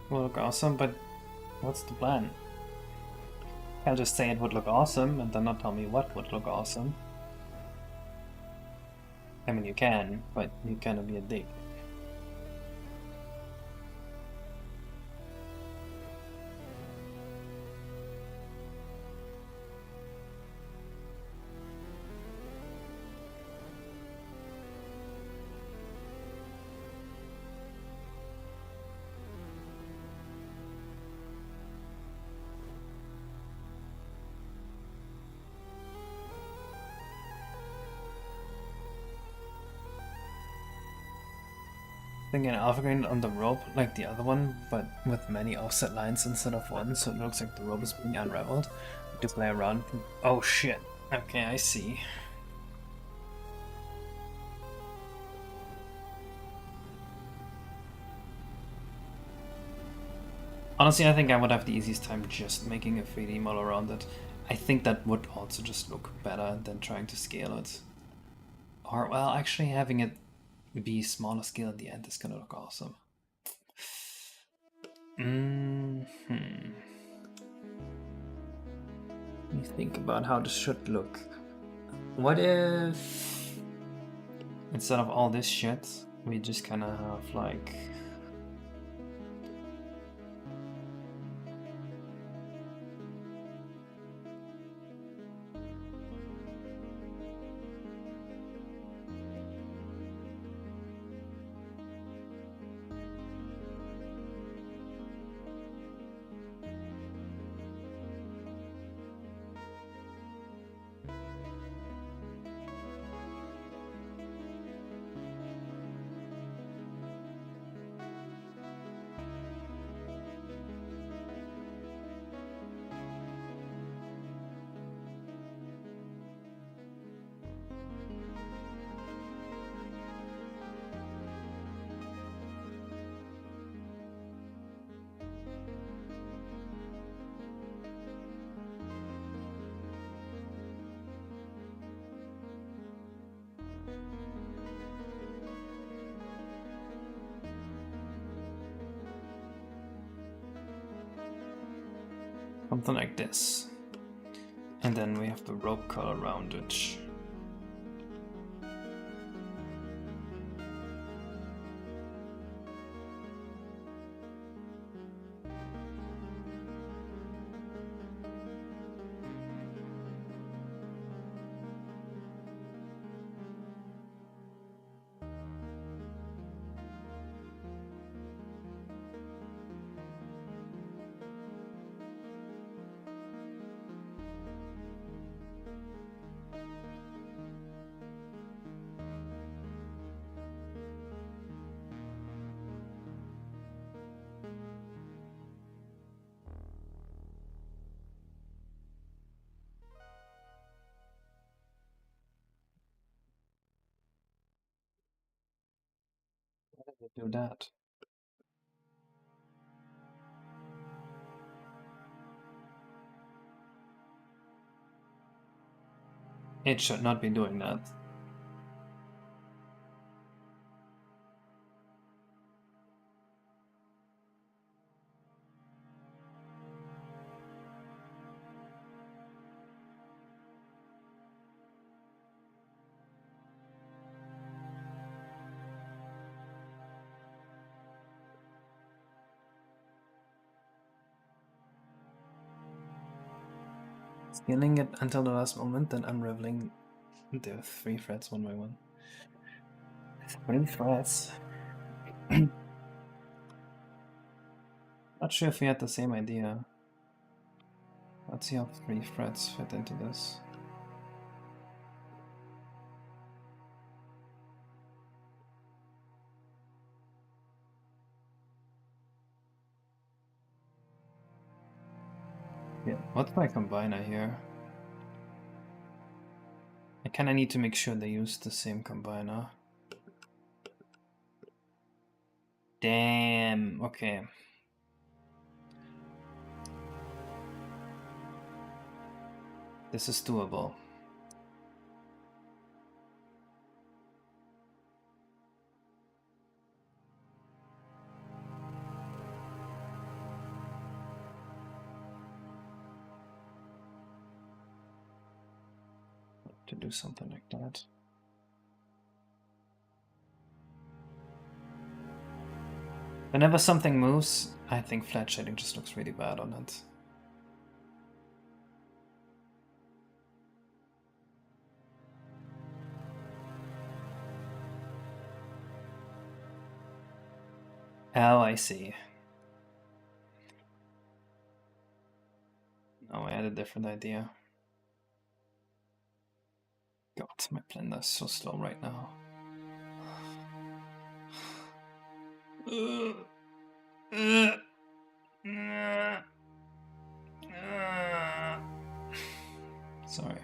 Will look awesome, but what's the plan? I'll just say it would look awesome and then not tell me what would look awesome. I mean, you can, but you kind of be a dick. Thinking alpha grain on the rope like the other one, but with many offset lines instead of one, so it looks like the rope is being unraveled. To play around. Oh shit. Okay, I see. Honestly, I think I would have the easiest time just making a 3D model around it. I think that would also just look better than trying to scale it. Or, well, actually having it be smaller scale at the end is gonna look awesome. Let me think about how this should look. What if instead of all this shit, we just kind of have like... Something like this. And then we have the rope color around it. How did they do that? It should not be doing that. Scaling it until the last moment, then unraveling the 3 threads one by one. 3 threads. Not sure if we had the same idea. Let's see how 3 threads fit into this. Yeah, what's my combiner here? I kinda need to make sure they use the same combiner. Damn, okay. This is doable. To do something like that. Whenever something moves, I think flat shading just looks really bad on it. Oh, I see. Oh, I had a different idea. God, my blender is so slow right now. Sorry.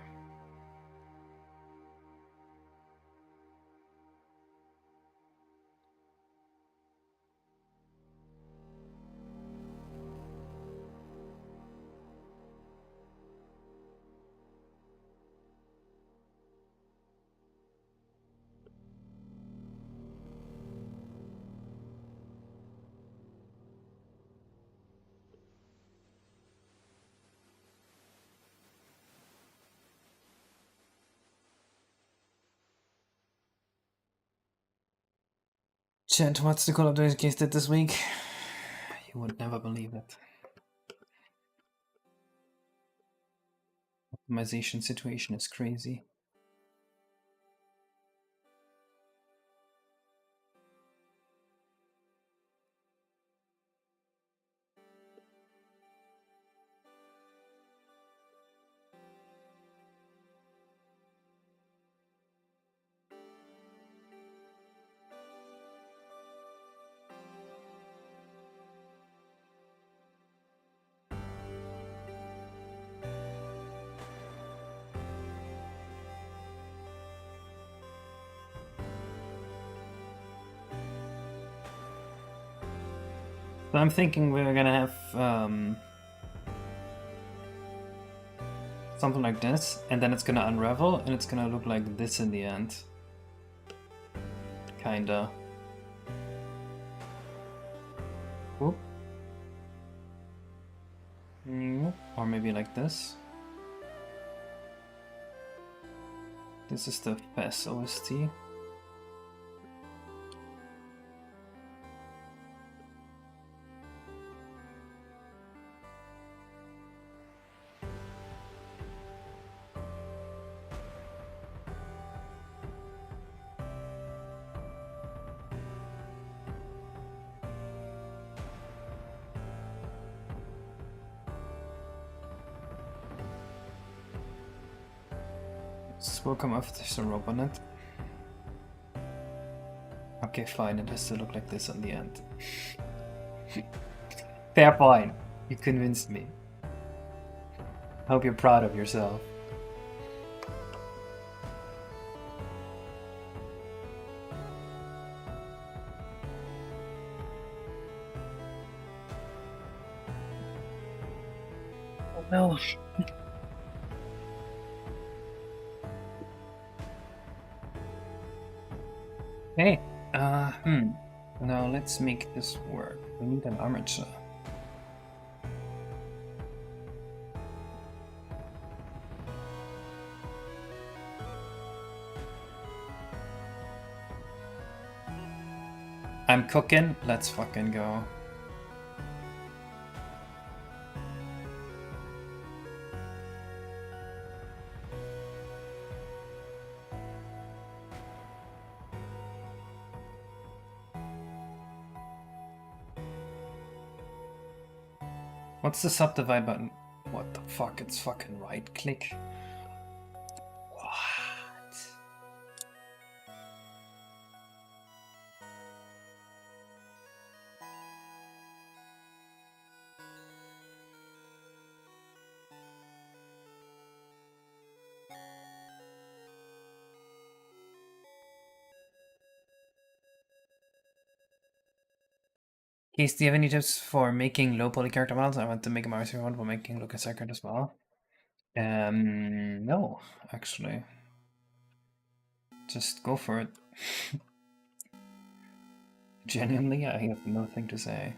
Chat, what's the Call of Duty case did this week? You would never believe it. Optimization situation is crazy. So I'm thinking we're gonna have something like this, and then it's gonna unravel, and it's gonna look like this in the end. Kinda. Whoop. Or maybe like this. This is the FES OST. This will come off, there's a rope on it. Okay, fine, it has to look like this on the end. Fair point. You convinced me. Hope you're proud of yourself. Oh no. Hey, now let's make this work. We need an armature. I'm cooking, let's fucking go. What's the subdivide button? What the fuck? It's fucking right click. What? Case, do you have any tips for making low poly character models? I want to make a Mars one while making Lucas record as well. No, actually. Just go for it. Genuinely, I have nothing to say.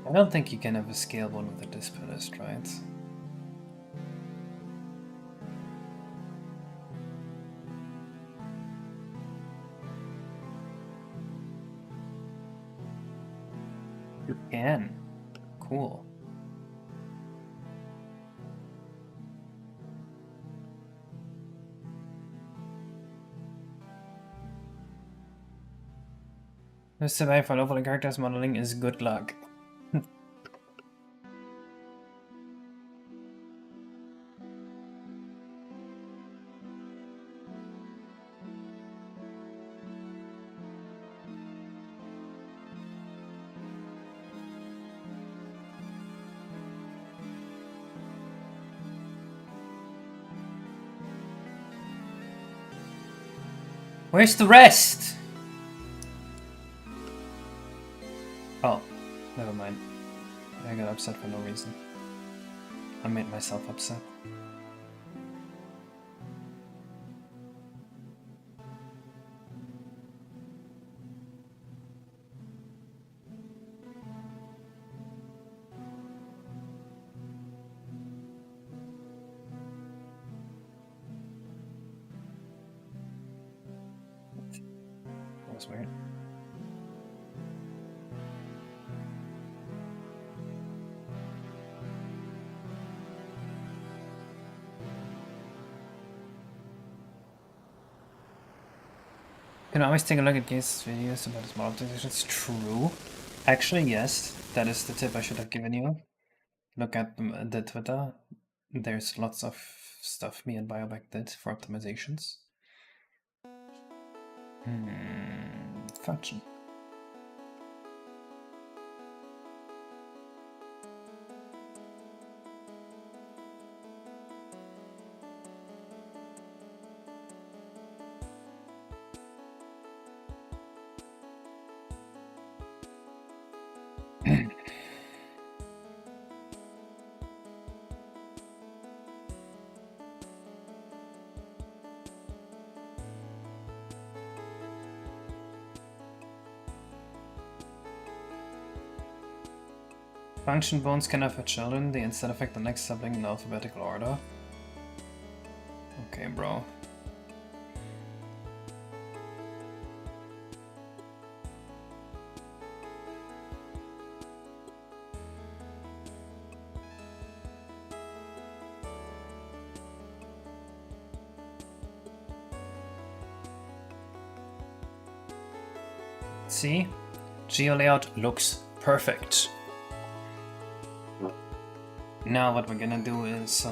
I don't think you can have a scale one with a display list, right? You can. Cool. The survive for low-poly characters modeling is good luck. Where's the rest? Oh, never mind. I got upset for no reason. I made myself upset. That was weird. You can always take a look at Gaze's videos about his model optimizations. True. Actually, yes. That is the tip I should have given you. Look at the Twitter. There's lots of stuff me and Bioback did for optimizations. Function. Function bones cannot have children. They instead affect the next sibling in alphabetical order. Okay, bro. See? Geo layout looks perfect. Now what we're gonna do is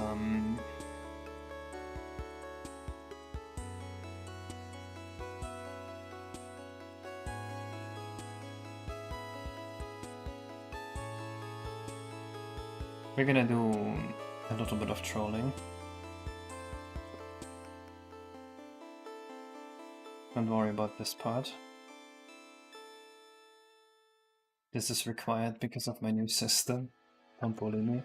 we're gonna do a little bit of trolling. Don't worry about this part. This is required because of my new system. Don't bully me.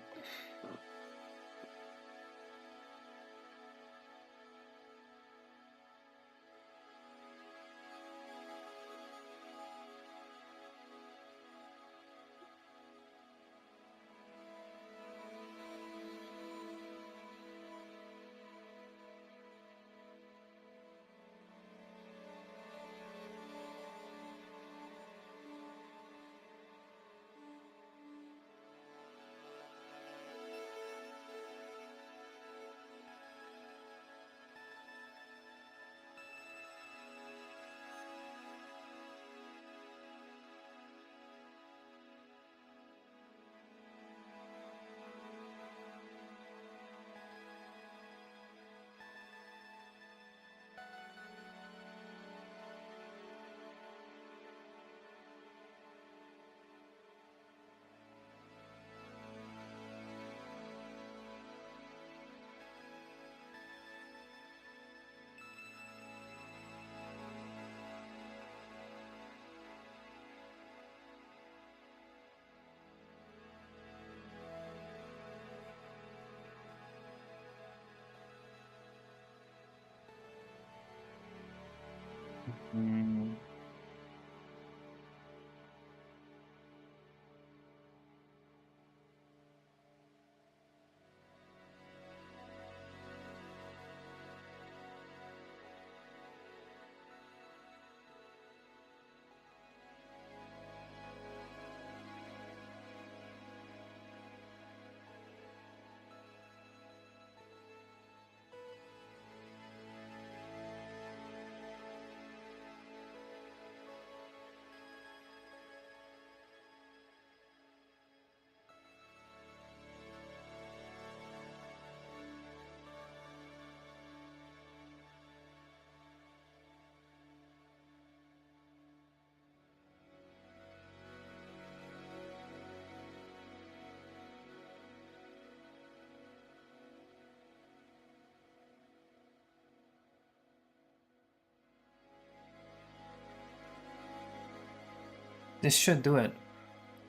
This should do it.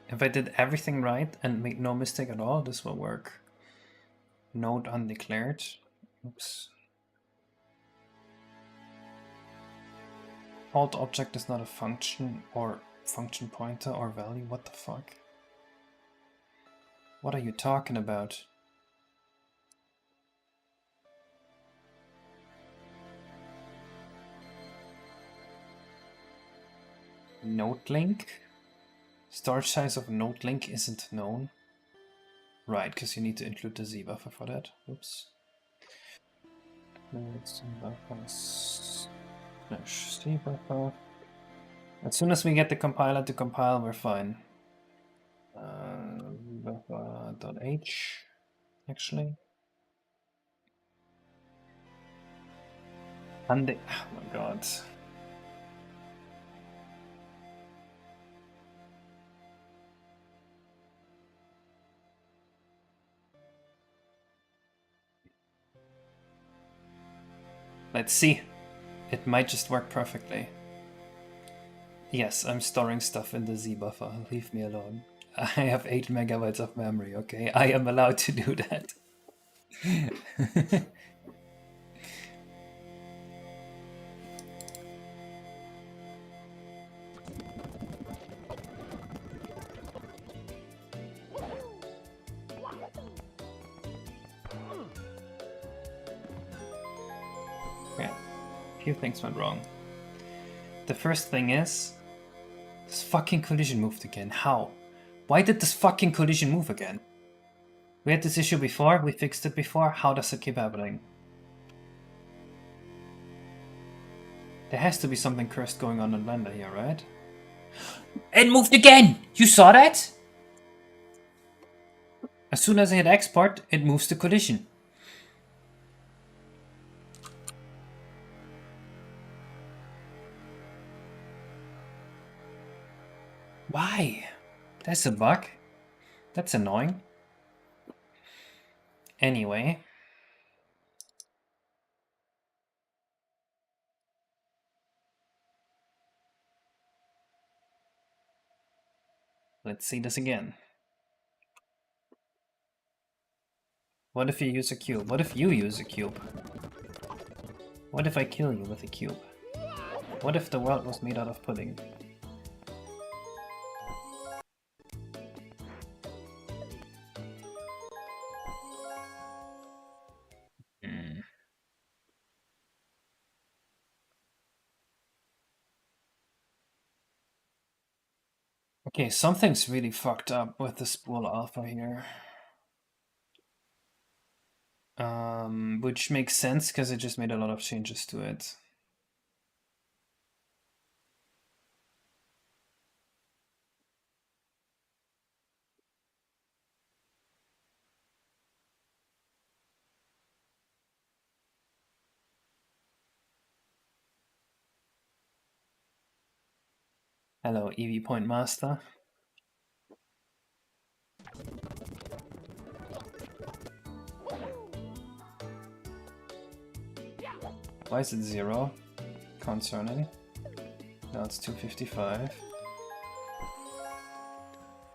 If I did everything right and made no mistake at all, this will work. Node undeclared. Oops. Alt object is not a function or function pointer or value. What the fuck? What are you talking about? Node link? Storage size of node link isn't known. Right, because you need to include the z buffer for that. Oops. Z buffer. As soon as we get the compiler to compile, we're fine. Buffer.h actually. And the, oh my god. Let's see. It might just work perfectly. Yes, I'm storing stuff in the Z buffer. Leave me alone. I have 8 megabytes of memory, okay? I am allowed to do that. few things went wrong. The first thing is, this fucking collision moved again. How? Why did this fucking collision move again? We had this issue before, we fixed it before, how does it keep happening? There has to be something cursed going on in Blender here, right? It moved again! You saw that? As soon as I hit export, it moves the collision. Why? That's a bug. That's annoying. Anyway. Let's see this again. What if you use a cube? What if you use a cube? What if I kill you with a cube? What if the world was made out of pudding? Okay, something's really fucked up with the Spool alpha here. Which makes sense because it just made a lot of changes to it. Hello, EV Point Master. Why is it 0? Concerning. Now it's 255.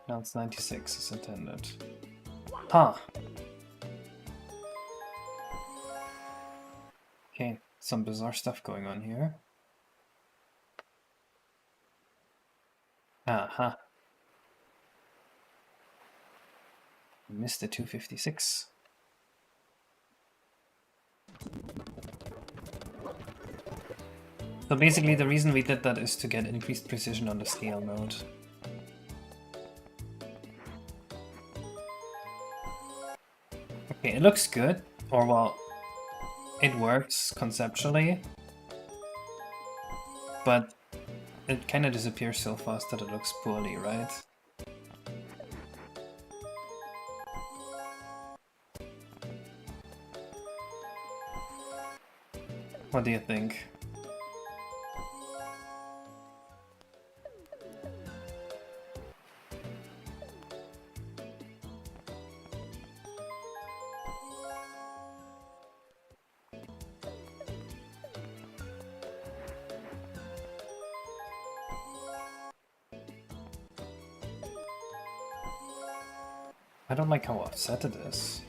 Now it's 96 as intended. Huh. Okay, some bizarre stuff going on here. Aha. Missed the 256. So basically the reason we did that is to get increased precision on the scale node. Okay, it looks good, or well, it works conceptually, but it kind of disappears so fast that it looks poorly, right? What do you think? I don't like how offset it is.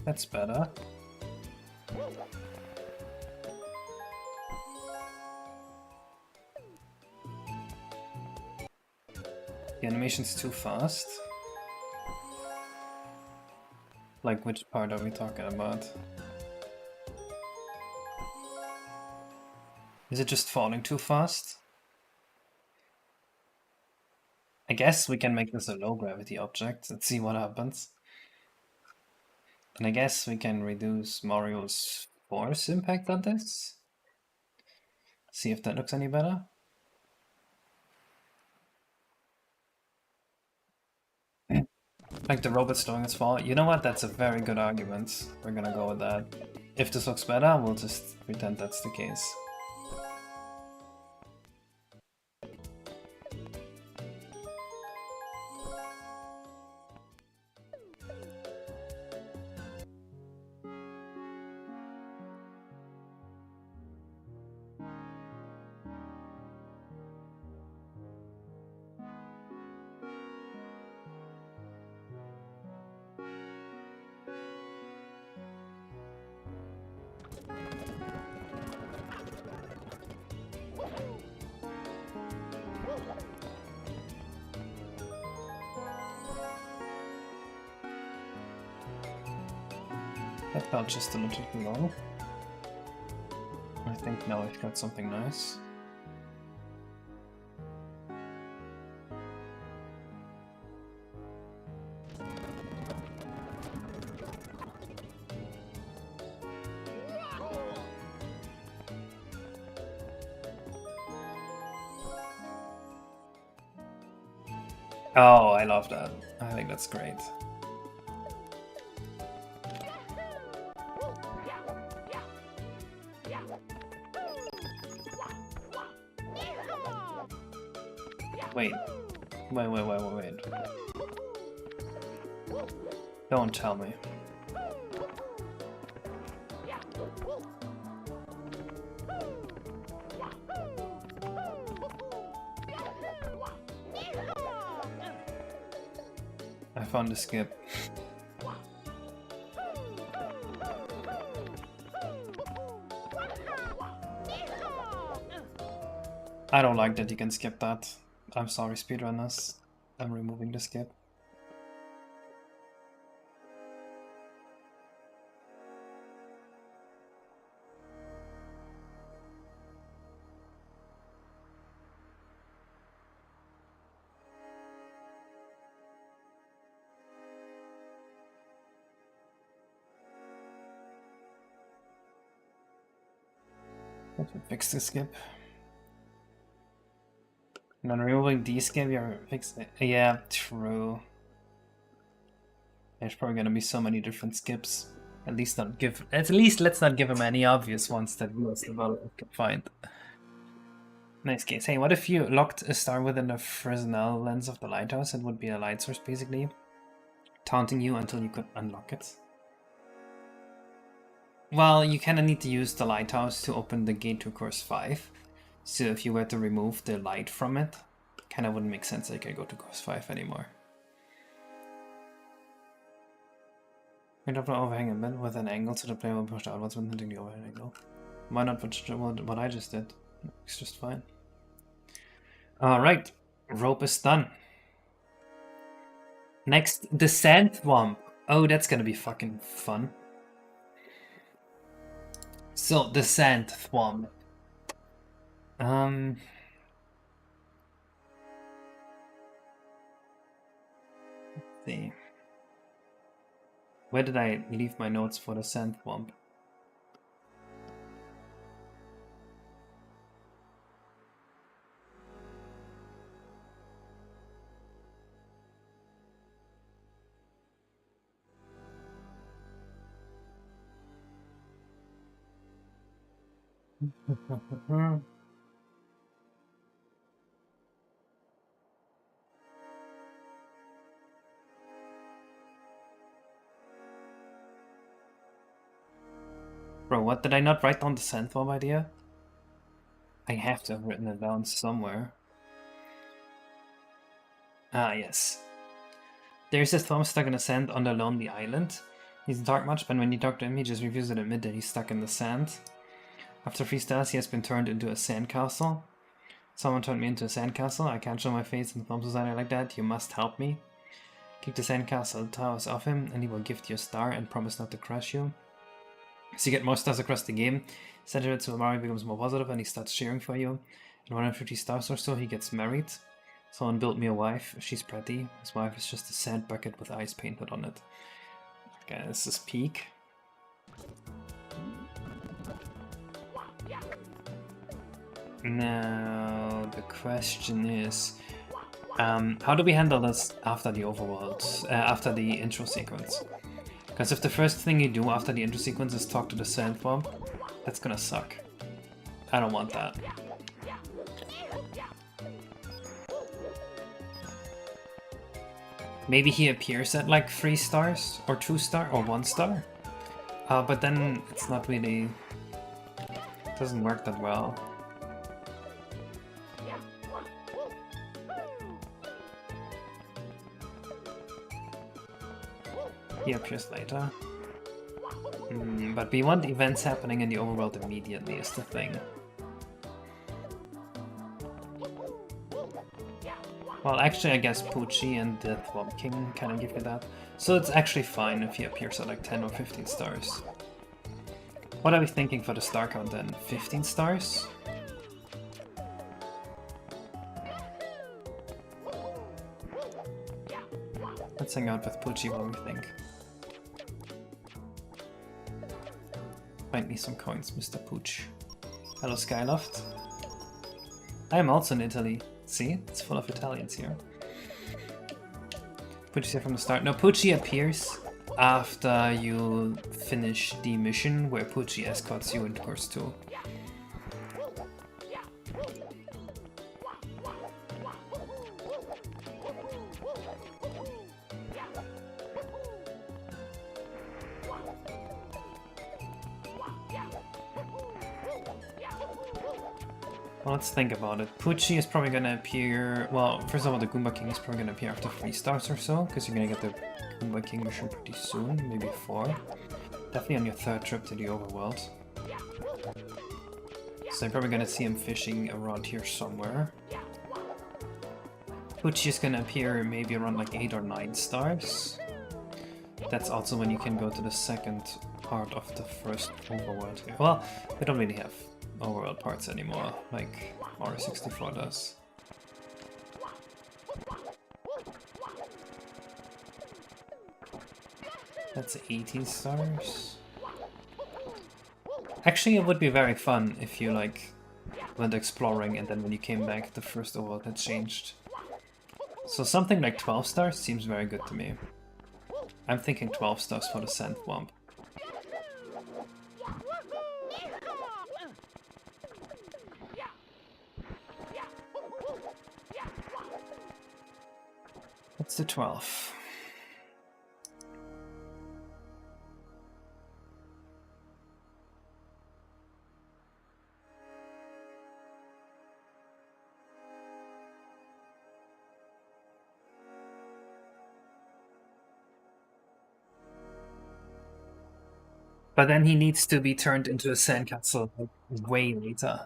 That's better. The animation's too fast. Like, which part are we talking about? Is it just falling too fast? I guess we can make this a low gravity object and see what happens. And I guess we can reduce Mario's force impact on this. See if that looks any better. Like the robot slowing its fall. You know what? That's a very good argument. We're gonna go with that. If this looks better, we'll just pretend that's the case. That felt just a little too low. I think now I've got something nice. Oh, I love that. I think that's great. Wait. Wait. Don't tell me. I found a skip. I don't like that you can skip that. I'm sorry, speedrunners. I'm removing the skip. That would fix the skip. And then removing the skip, you're fixing it. Yeah, true. There's probably gonna be so many different skips. At least let's not give him any obvious ones that we as developers can find. Nice case. Hey, what if you locked a star within the Fresnel lens of the lighthouse? It would be a light source basically, taunting you until you could unlock it. Well, you kinda need to use the lighthouse to open the gate to course 5. So if you were to remove the light from it, kinda wouldn't make sense that you could go to course 5 anymore. We'd have to overhang a bit with an angle so the player will push outwards when hitting the overhang angle. Why not what I just did? It's just fine. Alright, rope is done. Next, the sand swamp. Oh, that's gonna be fucking fun. So, the sand swamp. Let's see. Where did I leave my notes for the sand swamp? Bro, what did I not write down the sandworm idea? I have to have written it down somewhere. Ah, yes. There's a thumb stuck in the sand on the lonely island. He doesn't talk much, but when you talk to him, he just refuses to admit that he's stuck in the sand. After 3 stars, he has been turned into a sandcastle. Someone turned me into a sandcastle. I can't show my face in the Thumb Society like that. You must help me. Kick the sandcastle towers off him, and he will gift you a star and promise not to crush you. So you get more stars across the game. Center it so Mario becomes more positive and he starts cheering for you. At 150 stars or so, he gets married. Someone built me a wife. She's pretty. His wife is just a sand bucket with eyes painted on it. Okay, this is peak. Now, the question is, how do we handle this after the overworld, after the intro sequence? Because if the first thing you do after the intro sequence is talk to the sandworm, that's gonna suck. I don't want that. Maybe he appears at like 3 stars, or 2 star, or 1 star. But then it's not really... It doesn't work that well. He appears later. But we want events happening in the overworld immediately is the thing. Well, actually, I guess Poochie and the Thwomp King kind of give you that. So it's actually fine if he appears at like 10 or 15 stars. What are we thinking for the star count then? 15 stars? Let's hang out with Poochie while we think. Find me some coins, Mr. Pooch. Hello, Skyloft. I am also in Italy. See? It's full of Italians here. Poochie's here from the start. No, Poochie appears after you finish the mission where Poochie escorts you into course 2. Well, let's think about it. Poochie is probably gonna appear... Well, first of all, the Goomba King is probably gonna appear after 3 stars or so, because you're gonna get the Goomba King mission pretty soon, maybe 4. Definitely on your 3rd trip to the overworld. So you're probably gonna see him fishing around here somewhere. Poochie is gonna appear maybe around like 8 or 9 stars. That's also when you can go to the 2nd part of the 1st overworld here. Well, we don't really have overworld parts anymore, like Mario 64 does. That's 18 stars. Actually, it would be very fun if you like went exploring and then when you came back the first overworld had changed. So something like 12 stars seems very good to me. I'm thinking 12 stars for the Sand Womp. What's the 12? But then he needs to be turned into a sandcastle like, way later.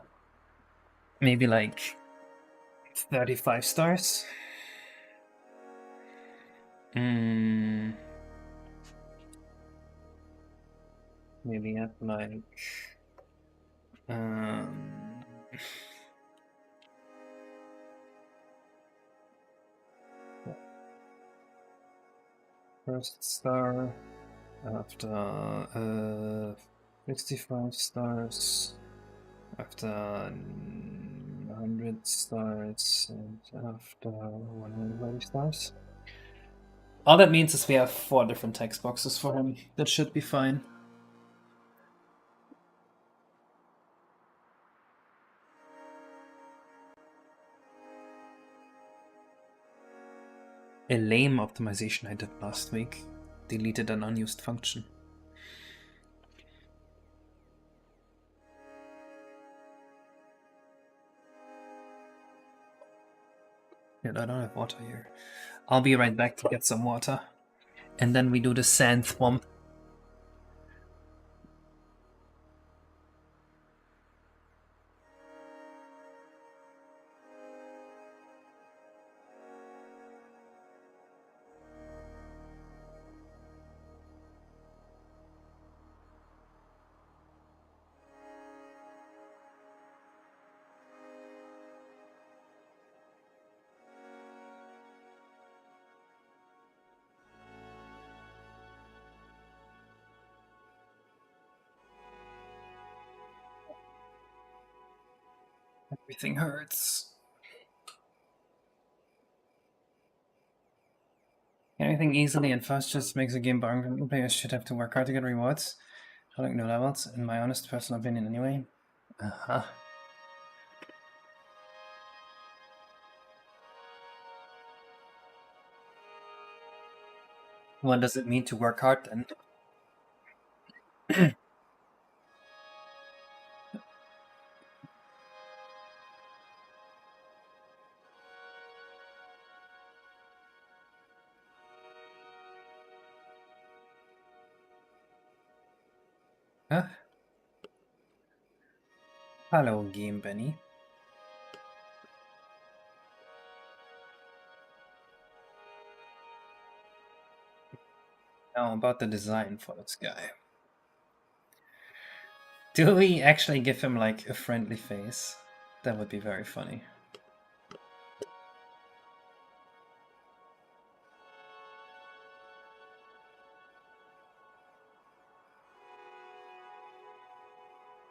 Maybe like 35 stars? Maybe at like... First star after 65 stars, after 100 stars, and after 120 stars. All that means is we have 4 different text boxes for him. That should be fine. A lame optimization I did last week. Deleted an unused function. Yeah, I don't have water here. I'll be right back to get some water. And then we do the Sand Thwomp. Everything hurts. Anything easily and fast just makes a game boring. Players should have to work hard to get rewards. I like no levels, in my honest personal opinion anyway. Uh-huh. What does it mean to work hard then? Huh? Hello, Game Benny. Now about the design for this guy. Do we actually give him like a friendly face? That would be very funny.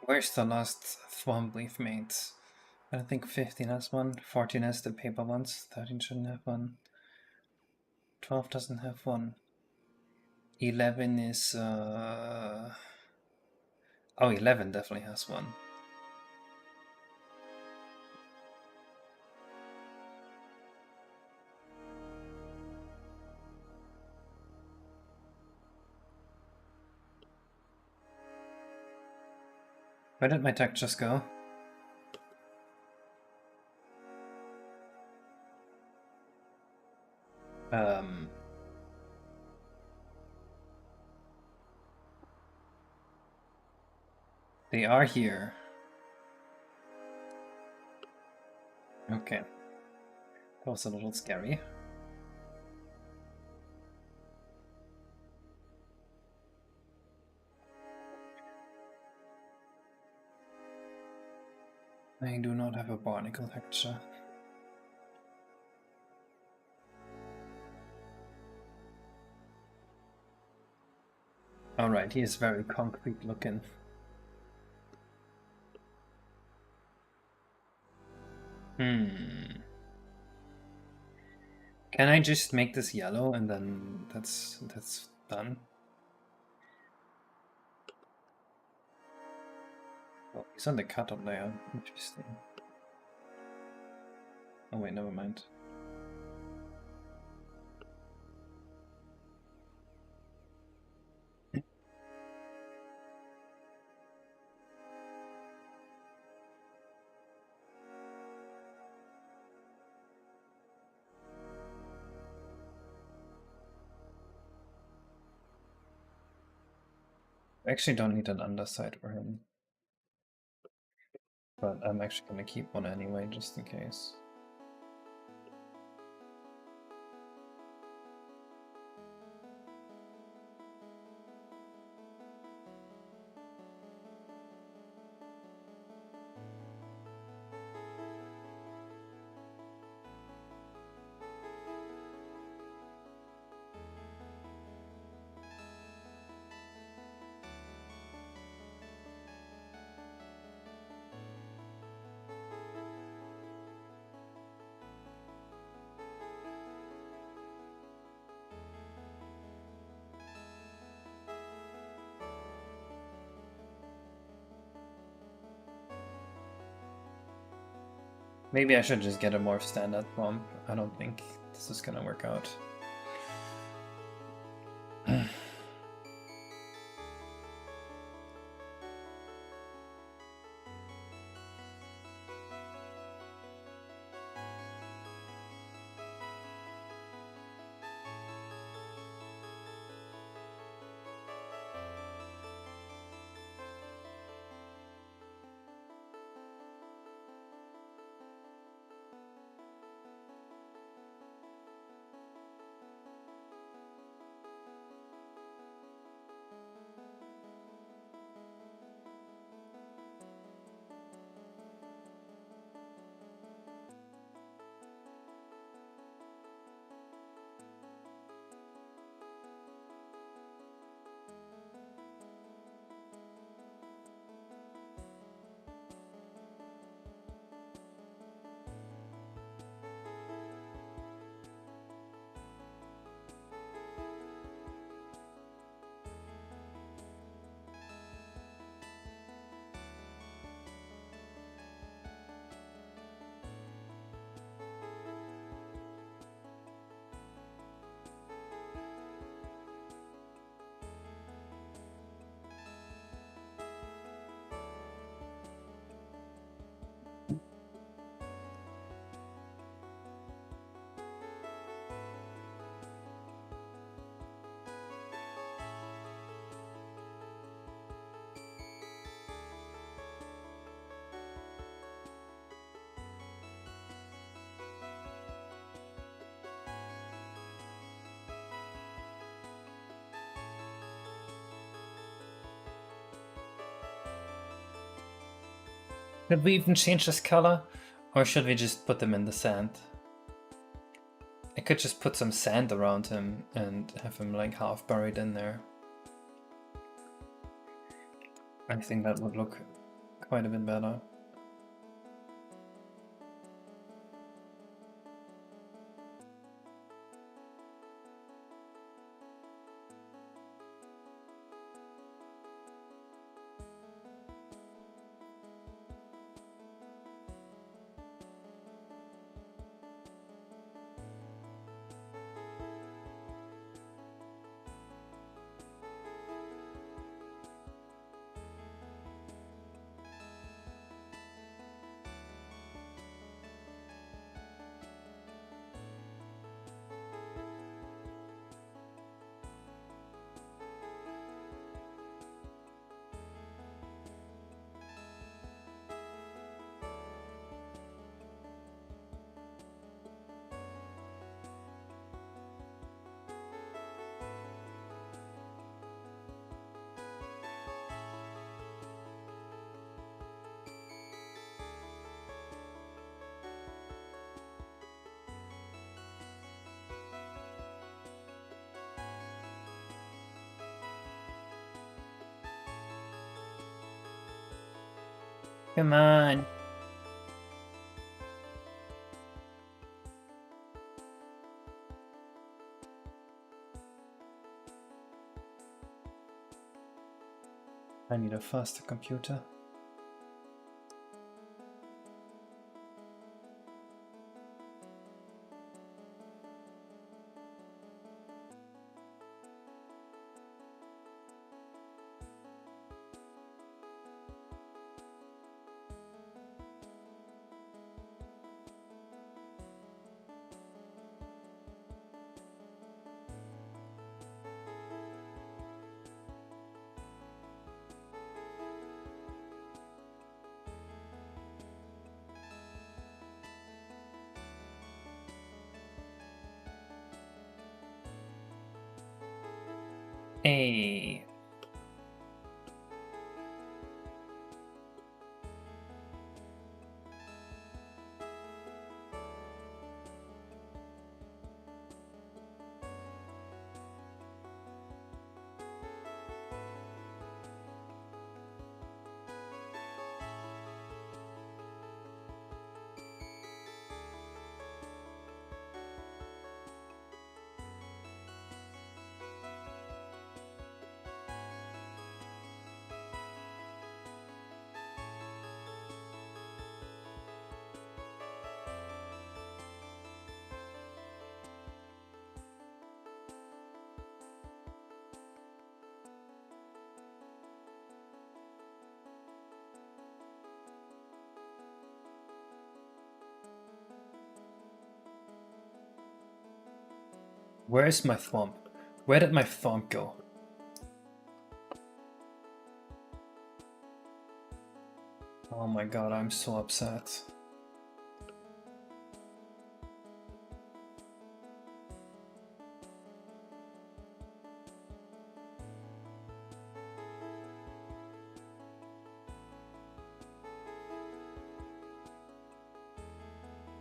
Where's the last swamp we've made? I don't think 15 has one, 14 has the paper ones, 13 shouldn't have one, 12 doesn't have one, 11 is... Oh, 11 definitely has one. Where did my tech just go? They are here. Okay. That was a little scary. I do not have a barnacle texture. Alright, he is very concrete looking. Can I just make this yellow and then that's done? Oh, he's on the cut-up layer. Interesting. Oh wait, never mind. I actually don't need an underside for him. But I'm actually gonna keep one anyway, just in case. Maybe I should just get a more standard bump. I don't think this is gonna work out. Should we even change this color? Or should we just put them in the sand? I could just put some sand around him and have him like half buried in there. I think that would look quite a bit better. Come on. I need a faster computer. Hey. Where is my thumb? Where did my thumb go? Oh my god, I'm so upset.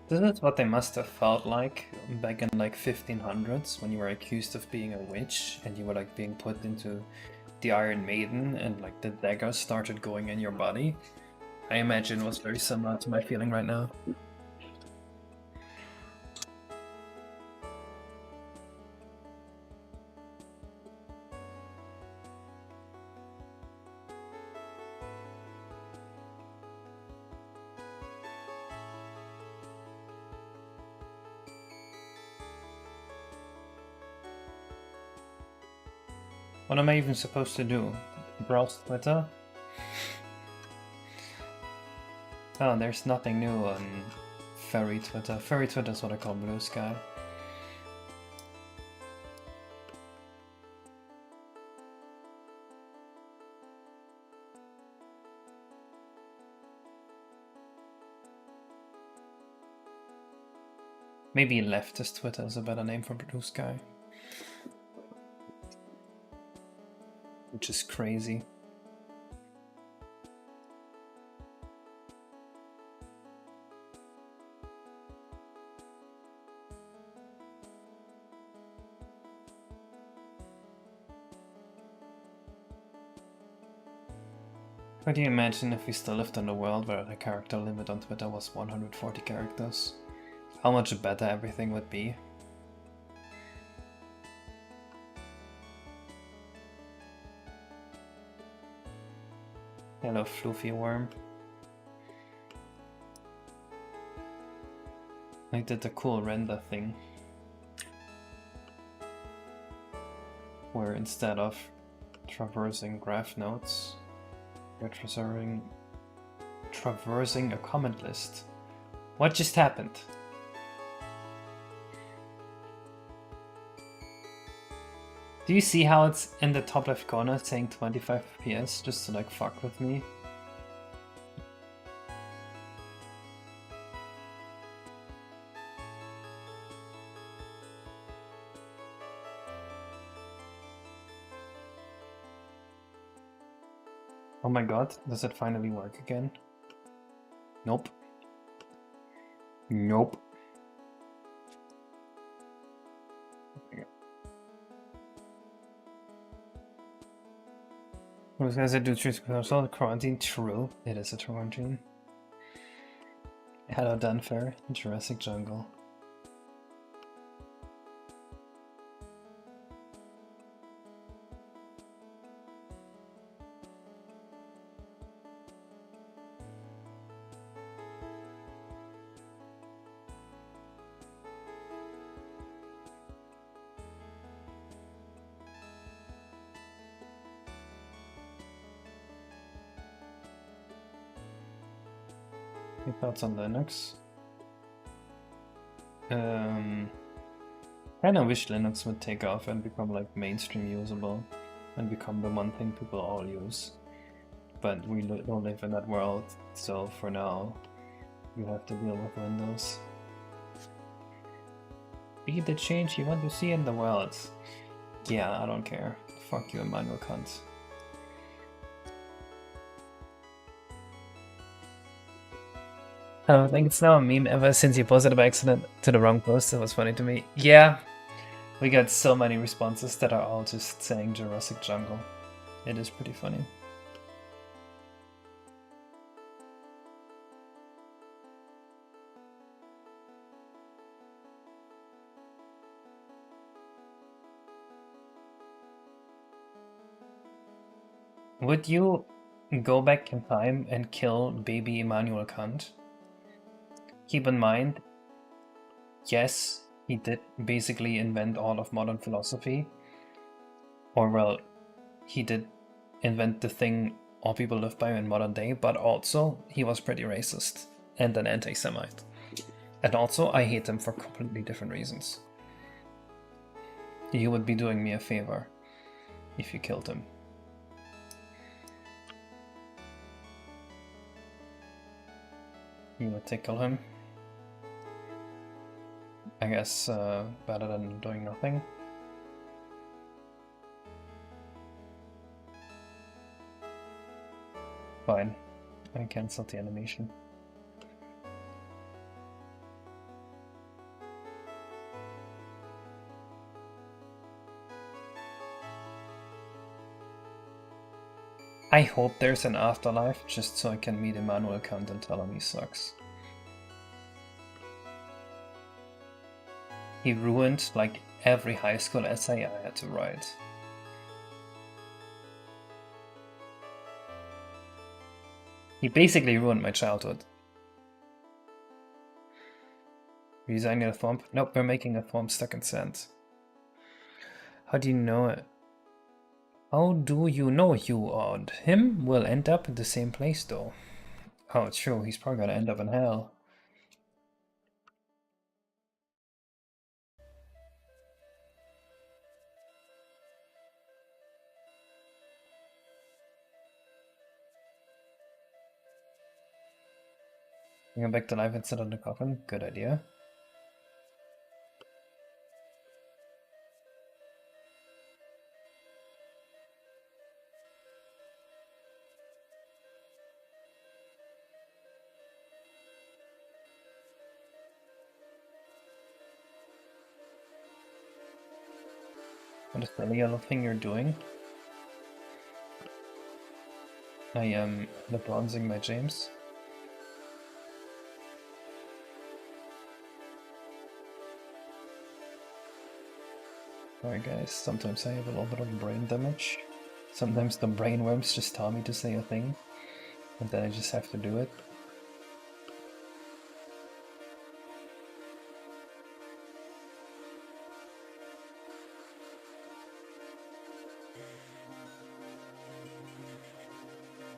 This is what they must have felt like back in like 1500s when you were accused of being a witch and you were like being put into the Iron Maiden and like the daggers started going in your body. I imagine it was very similar to my feeling right now. What am I even supposed to do? Browse Twitter? Oh, there's nothing new on Fairy Twitter. Fairy Twitter is what I call Blue Sky. Maybe leftist Twitter is a better name for Blue Sky. Which is crazy. Could you imagine if we still lived in a world where the character limit on Twitter was 140 characters? How much better everything would be? Hello, floofy worm. I did the cool render thing, where instead of traversing graph nodes, we're traversing a comment list. What just happened? Do you see how it's in the top left corner saying 25 FPS just to like fuck with me? Oh my god, does it finally work again? Nope. Nope. I was gonna say do truth console quarantine. True, it is a quarantine. Hello Dunfair, Jurassic Jungle. Any thoughts on Linux? Kinda wish Linux would take off and become like mainstream usable and become the one thing people all use. But we don't live in that world, so for now you have to deal with Windows. Be the change you want to see in the world. Yeah, I don't care. Fuck you, Emmanuel Kant. I think it's now a meme ever since you posted it by accident to the wrong post. It was funny to me. Yeah, we got so many responses that are all just saying Jurassic Jungle. It is pretty funny. Would you go back in time and kill baby Immanuel Kant? Keep in mind, yes, he did basically invent all of modern philosophy. Or, well, he did invent the thing all people live by in modern day, but also he was pretty racist and an anti-Semite. And also, I hate him for completely different reasons. You would be doing me a favor if you killed him. You would tickle him. I guess better than doing nothing. Fine. I cancelled the animation. I hope there's an afterlife just so I can meet Immanuel Kant and tell him he sucks. He ruined like every high school essay I had to write. He basically ruined my childhood. Resigning a thumb? Nope, we're making a thumb stuck in sand. How do you know it? How do you know you and him will end up in the same place though? Oh, true, he's probably gonna end up in hell. Bring him back to life and sit on the coffin? Good idea. What is the yellow thing you're doing? I am the bronzing my James. Alright guys, sometimes I have a little bit of brain damage. Sometimes the brainworms just tell me to say a thing, and then I just have to do it.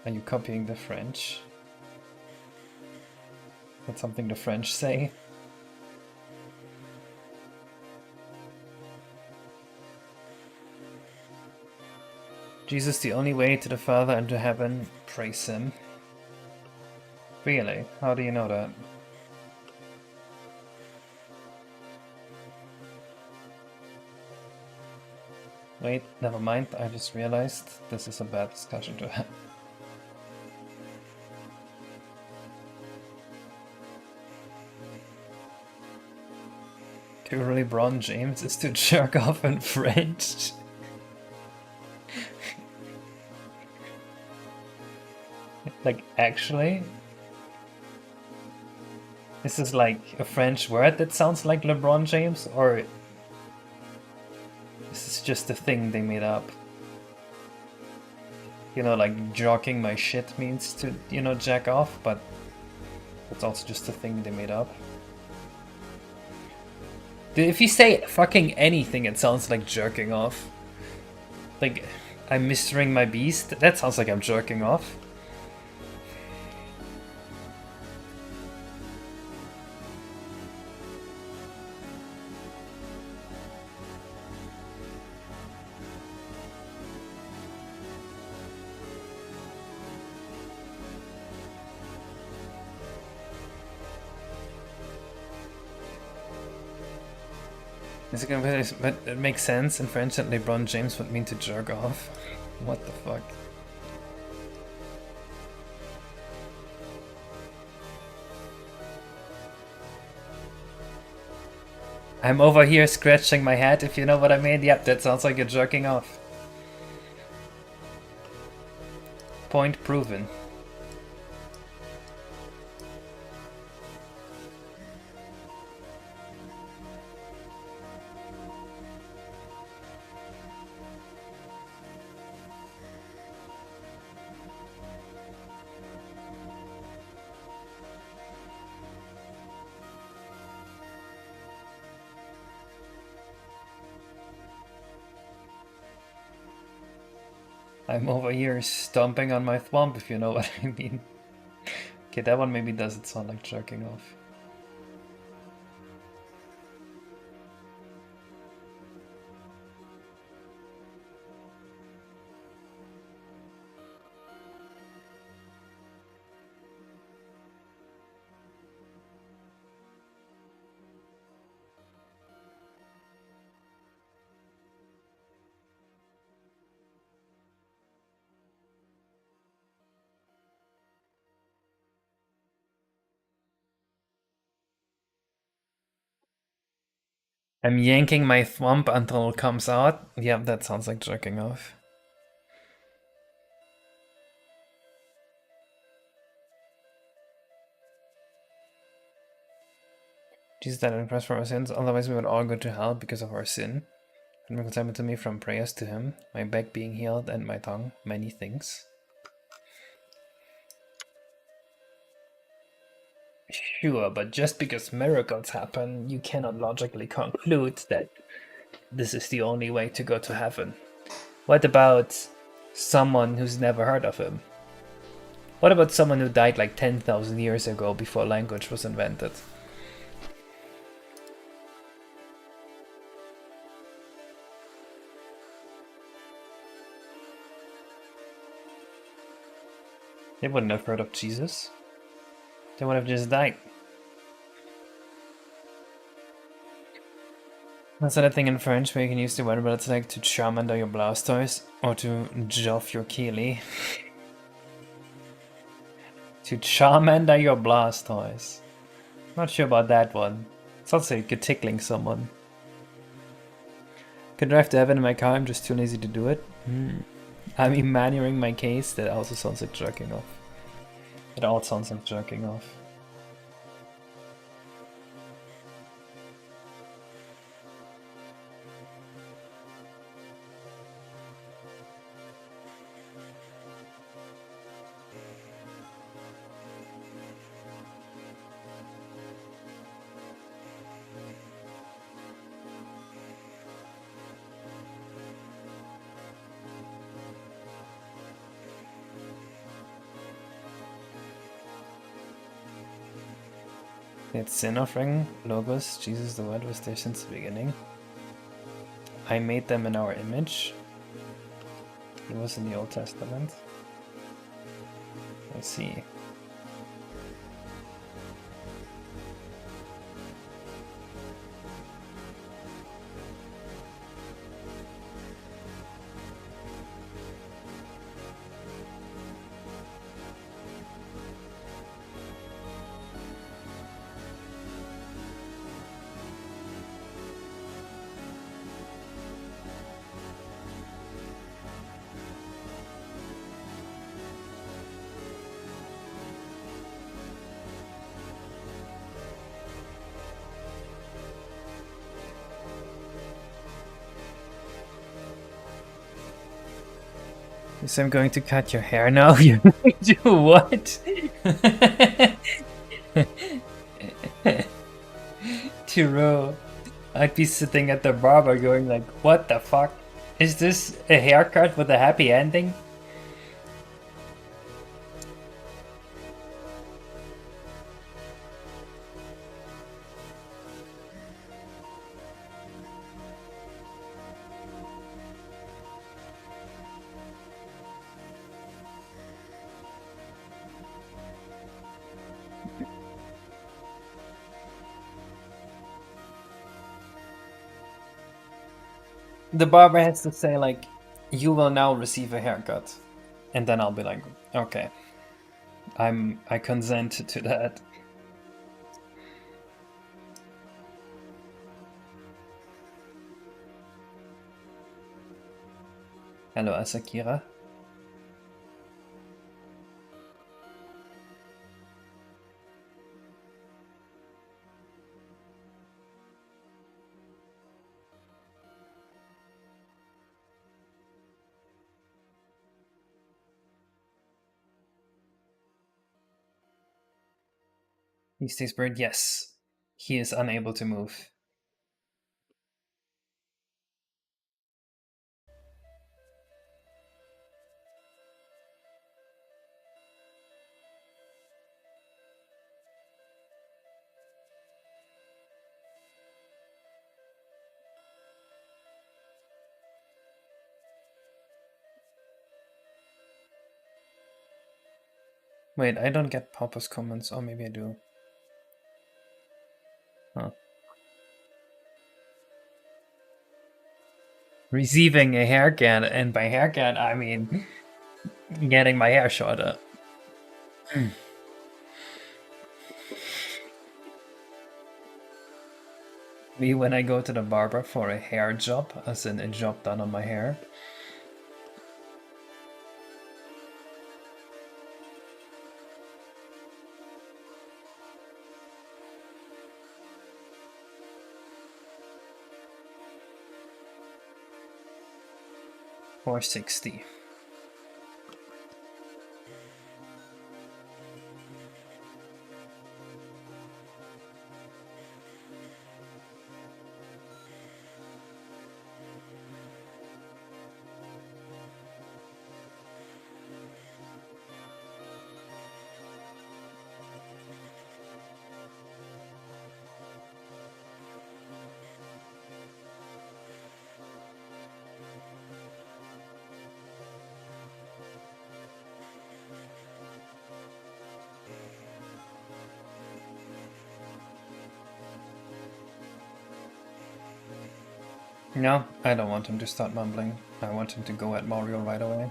Are you copying the French? That's something the French say. Jesus, the only way to the Father and to heaven, praise him. Really? How do you know that? Wait, never mind, I just realized this is a bad discussion to have. To LeBron James is to jerk off in French. Like, actually? Is this like a French word that sounds like LeBron James, or is this just a thing they made up? You know, like jogging my shit means to, you know, jack off, but it's also just a thing they made up. Dude, if you say fucking anything, it sounds like jerking off. Like, I'm mistering my beast, that sounds like I'm jerking off. Is it gonna be, but it makes sense in French that LeBron James would mean to jerk off? What the fuck? I'm over here scratching my head, if you know what I mean. Yep, that sounds like you're jerking off. Point proven. I'm over here stomping on my thwomp, if you know what I mean. Okay, that one maybe doesn't sound like jerking off. I'm yanking my thwomp until it comes out. Yeah, that sounds like jerking off. Jesus died on the cross for our sins, otherwise we would all go to hell because of our sin. And reconcile to me from prayers to him, my back being healed and my tongue, many things. Sure, but just because miracles happen, you cannot logically conclude that this is the only way to go to heaven. What about someone who's never heard of him? What about someone who died like 10,000 years ago before language was invented? They wouldn't have heard of Jesus. They would have just died. That's another thing in French where you can use the word, but it's like to charm under your Blastoise or to joff your Keely. To Charmander your Blastoise. Not sure about that one. It's also like you're tickling someone. Could drive to heaven in my car, I'm just too lazy to do it. I'm imagining my case. That also sounds like jerking off. It all sounds like jerking off. It's sin offering, logos, Jesus the Word was there since the beginning. I made them in our image. He was in the Old Testament. I see. So I'm going to cut your hair now? You do what? Tiro, I'd be sitting at the barber going like, what the fuck? Is this a haircut with a happy ending? The barber has to say like, you will now receive a haircut. And then I'll be like, okay. I consent to that. Hello, Asakira. He stays buried? Yes. He is unable to move. Wait, I don't get Papa's comments. Or maybe I do. Huh. Receiving a haircut, and by haircut, I mean getting my hair shorter. Me when I go to the barber for a hair job, as in a job done on my hair. $460. No, I don't want him to start mumbling. I want him to go at Mario right away.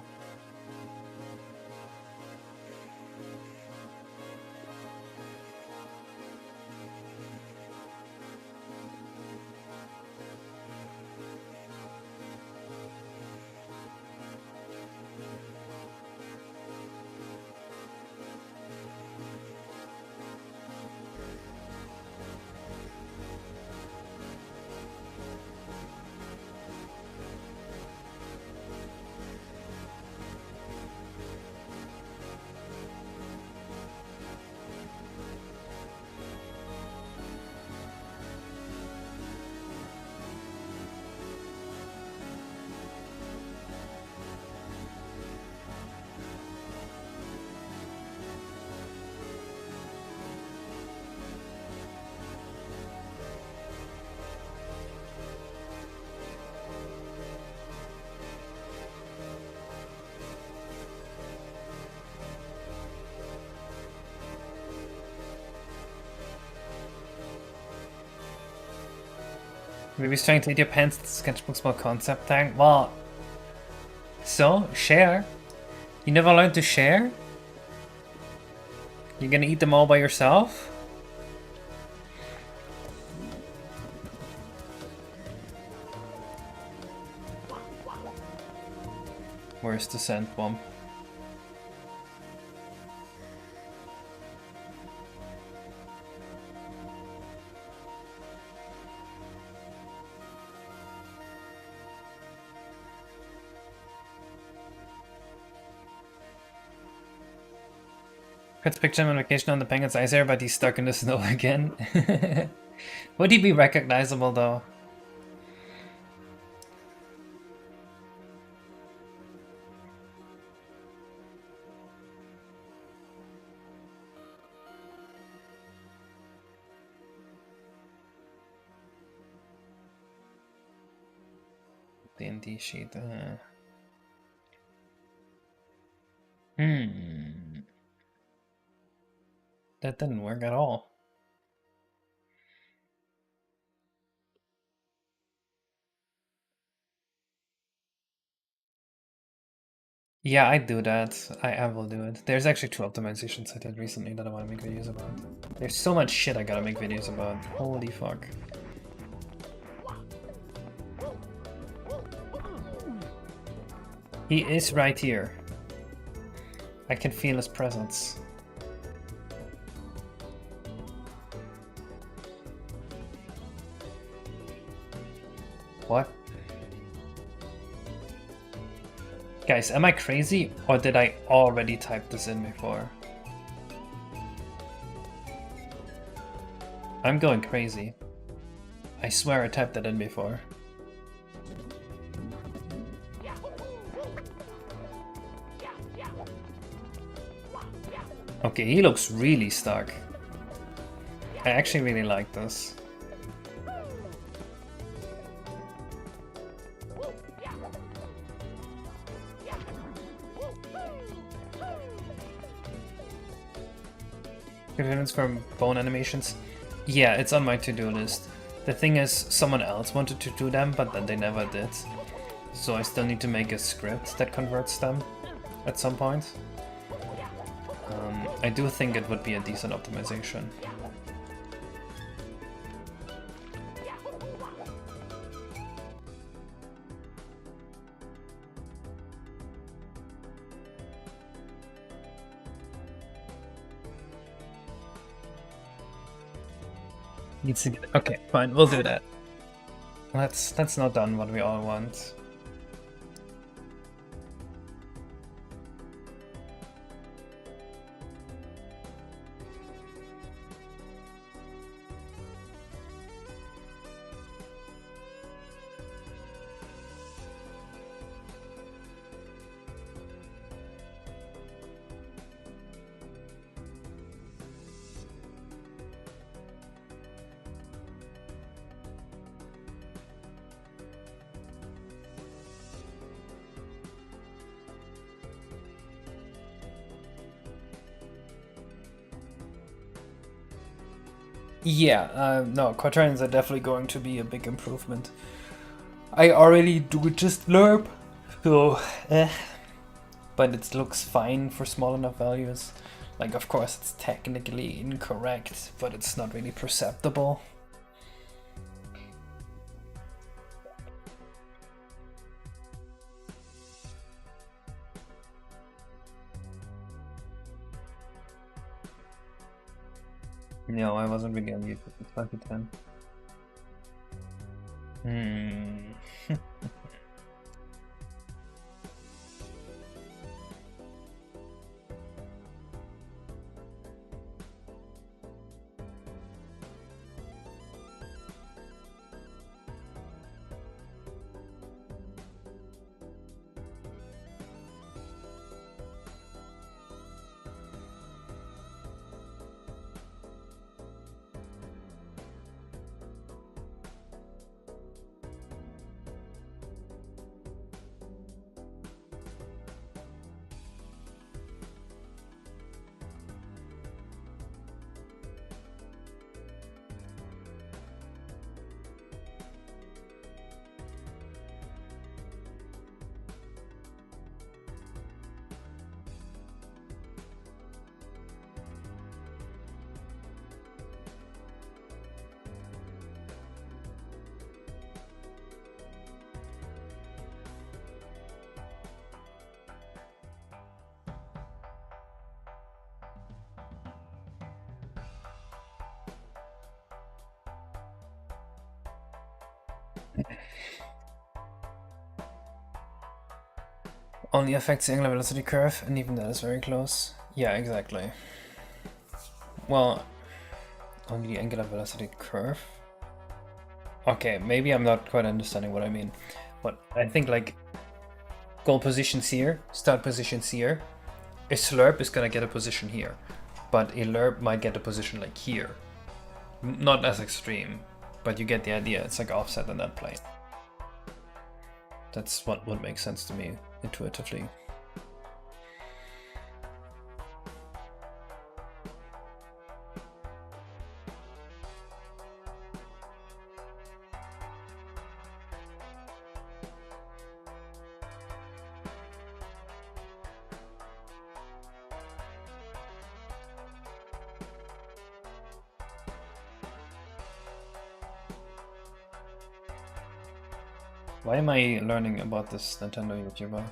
Maybe he's trying to eat your pants. The sketchbook small concept thing. Well, so share. You never learned to share? You're gonna eat them all by yourself? Where's the sand bomb? Let's picture him on vacation on the penguin's ice area, but he's stuck in the snow again. Would he be recognizable though? D&D sheet. That didn't work at all. Yeah, I do that. I will do it. There's actually 2 optimizations I did recently that I want to make videos about. There's so much shit I gotta make videos about. Holy fuck. He is right here. I can feel his presence. What? Guys, am I crazy or did I already type this in before? I'm going crazy. I swear I typed that in before. Okay, he looks really stuck. I actually really like this. Minutes from bone animations? Yeah, it's on my to-do list. The thing is, someone else wanted to do them, but then they never did. So I still need to make a script that converts them at some point. I do think it would be a decent optimization. Needs to get, okay, fine, we'll do that. That's not done what we all want. Yeah, no, quatrains are definitely going to be a big improvement. I already do just lerp, so but it looks fine for small enough values. Like, of course, it's technically incorrect, but it's not really perceptible. No, I wasn't really on YouTube in 2010. Only affects the angular velocity curve, and even that is very close. Yeah, exactly. Well, only the angular velocity curve? Okay, maybe I'm not quite understanding what I mean. But I think like goal positions here, start positions here. A slurp is gonna get a position here, but a lerp might get a position like here. Not as extreme, but you get the idea. It's like offset in that plane. That's what would make sense to me intuitively. Why am I learning about this Nintendo YouTuber?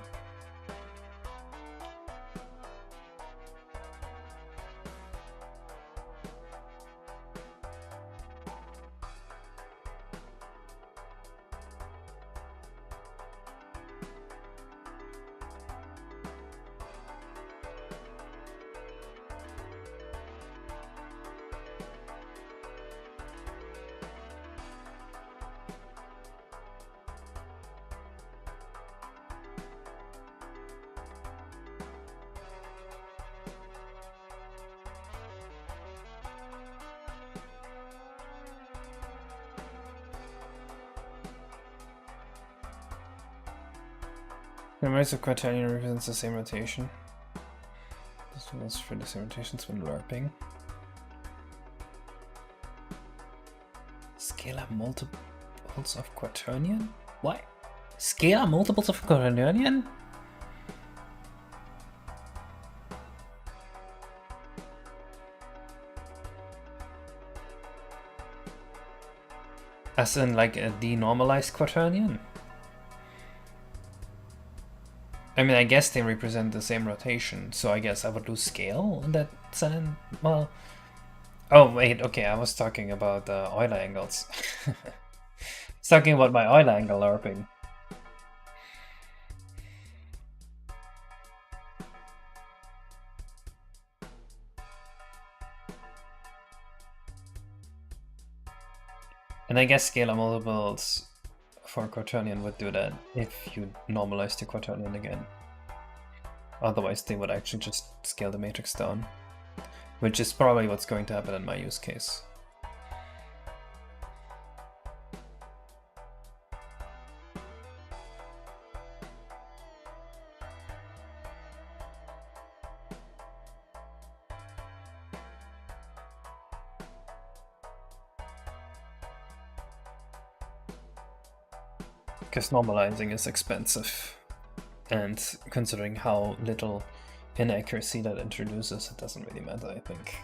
The rise of quaternion represents the same rotation. This was for the same rotations when LARPing. Scalar multiples of quaternion? What? Scalar multiples of quaternion? As in like a denormalized quaternion? I mean, I guess they represent the same rotation, so I guess I would lose scale in that sense. Well, oh wait, okay, I was talking about Euler angles. I was talking about my Euler angle LARPing. And I guess scalar multiples for quaternion would do that if you normalize the quaternion again. Otherwise they would actually just scale the matrix down, which is probably what's going to happen in my use case. Because normalizing is expensive, and considering how little inaccuracy that introduces, it doesn't really matter, I think.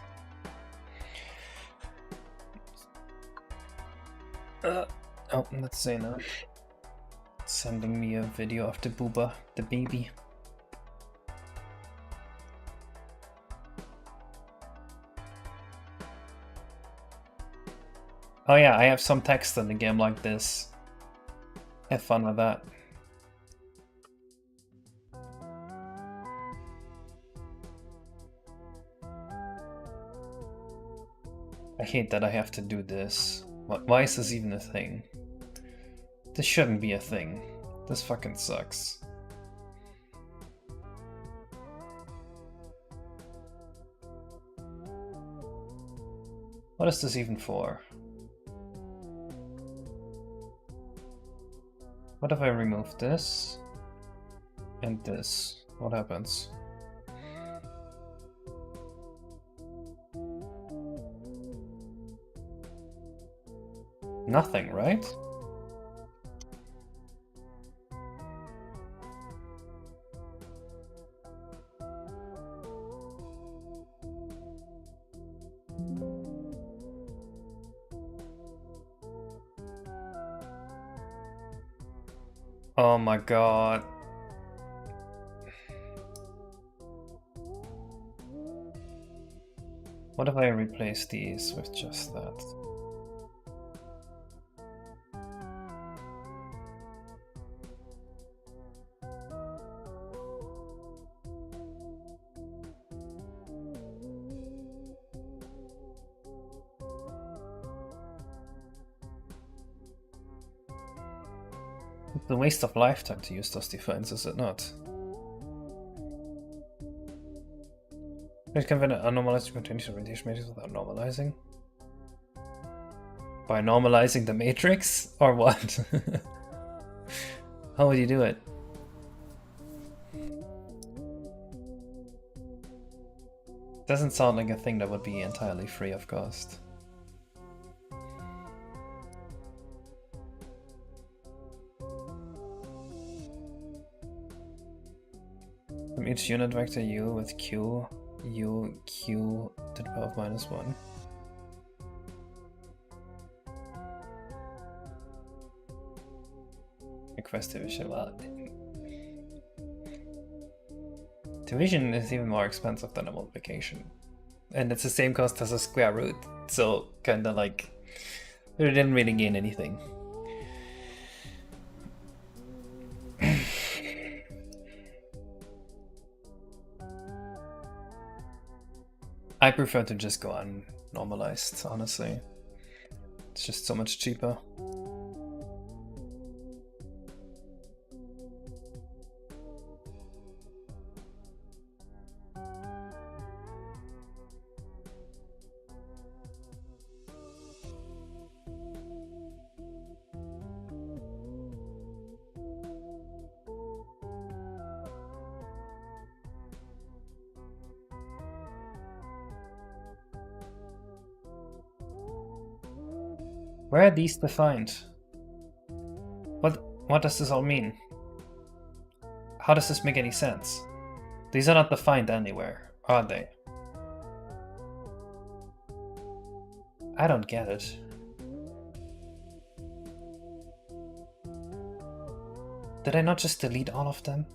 Oh, let's say now. Sending me a video of the booba, the baby. Oh yeah, I have some text in the game like this. Have fun with that. I hate that I have to do this. Why is this even a thing? This shouldn't be a thing. This fucking sucks. What is this even for? What if I remove this and this? What happens? Nothing, right? Oh my god. What if I replace these with just that? It's a waste of lifetime to use those defines, is it not? It can be normalized spontaneous radiation matrix without normalizing. By normalizing the matrix? Or what? How would you do it? Doesn't sound like a thing that would be entirely free of cost. From each unit vector u with q, u, q to the power of -1. Request division. Well, division is even more expensive than a multiplication. And it's the same cost as a square root. So kinda like we didn't really gain anything. I prefer to just go unnormalized, honestly. It's just so much cheaper. Where are these defined? What does this all mean? How does this make any sense? These are not defined anywhere, are they? I don't get it. Did I not just delete all of them?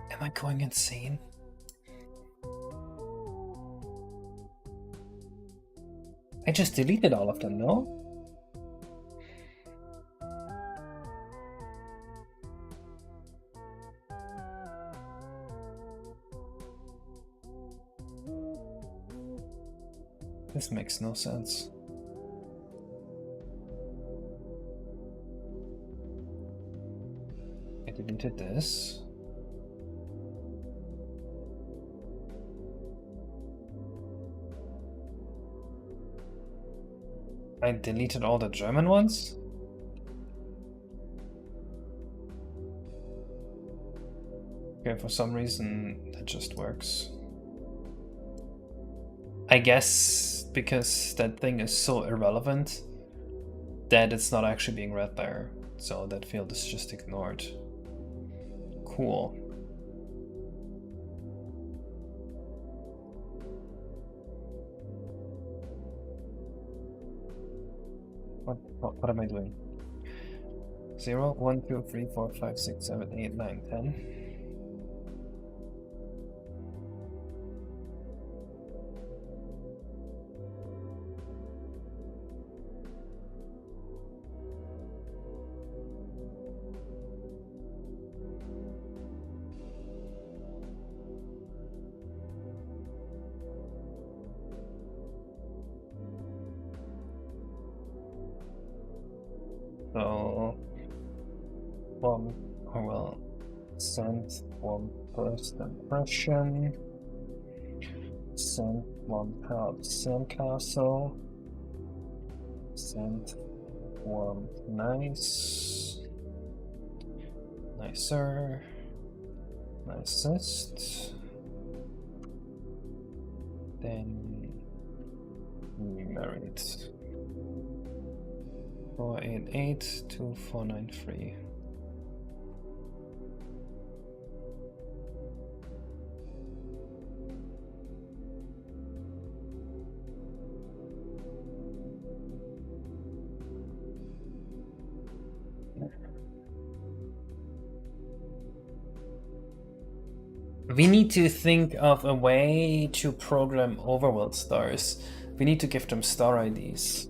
Am I going insane? I just deleted all of them, no? This makes no sense. I deleted this. I deleted all the German ones? Okay, for some reason that just works. I guess because that thing is so irrelevant that it's not actually being read there. So that field is just ignored. Cool. What am I doing? 0, 1, 2, 3, 4, 5, 6, 7, 8, 9, 10. So, send one first impression, send one proud sandcastle, send one nicer, nicest, then married. 488 2493. We need to think of a way to program overworld stars. We need to give them star IDs.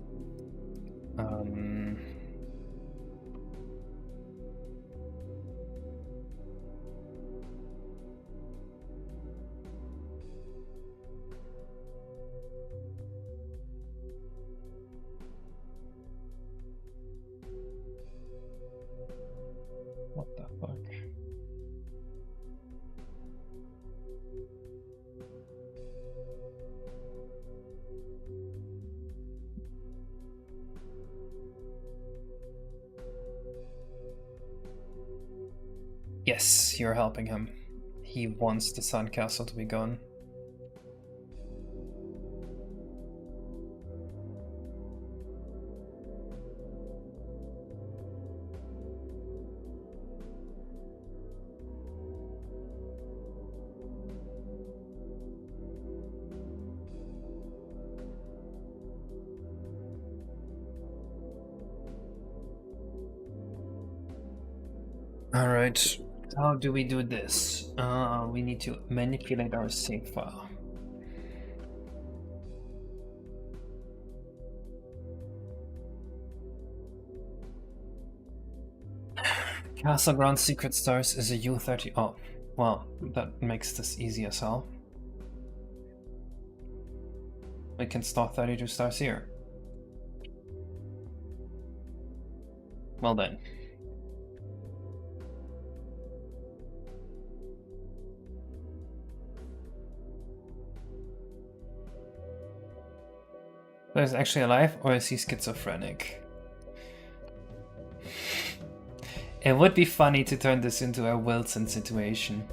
What the fuck? Yes, you're helping him. He wants the Sun Castle to be gone. Alright, how do we do this? We need to manipulate our save file. Castle Ground Secret Stars is a U30. Oh, well, that makes this easy as hell. We can start 32 stars here. Well then. So is he actually alive, or is he schizophrenic? It would be funny to turn this into a Wilson situation.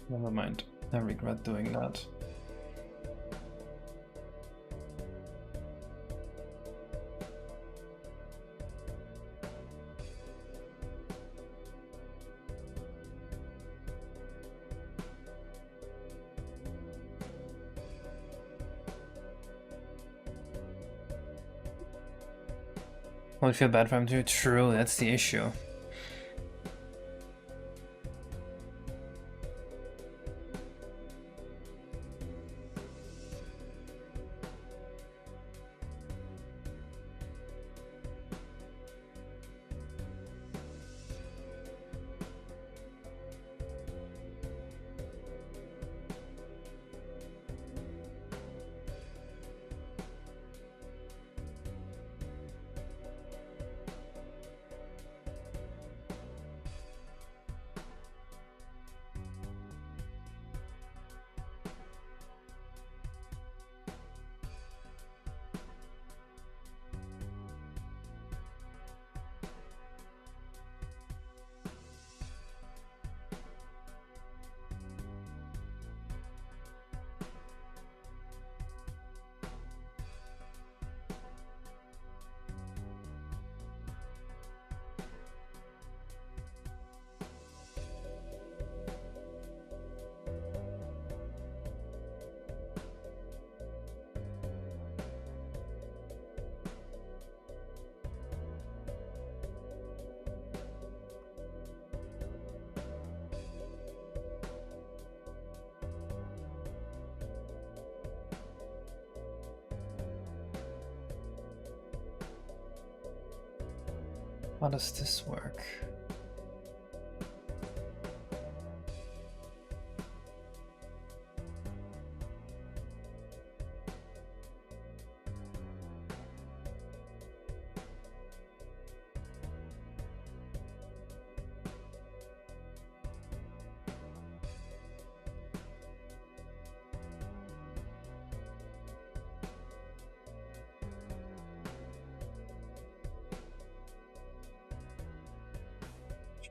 Never mind. I regret doing that. Won't feel bad for him too. True, that's the issue. How does this work?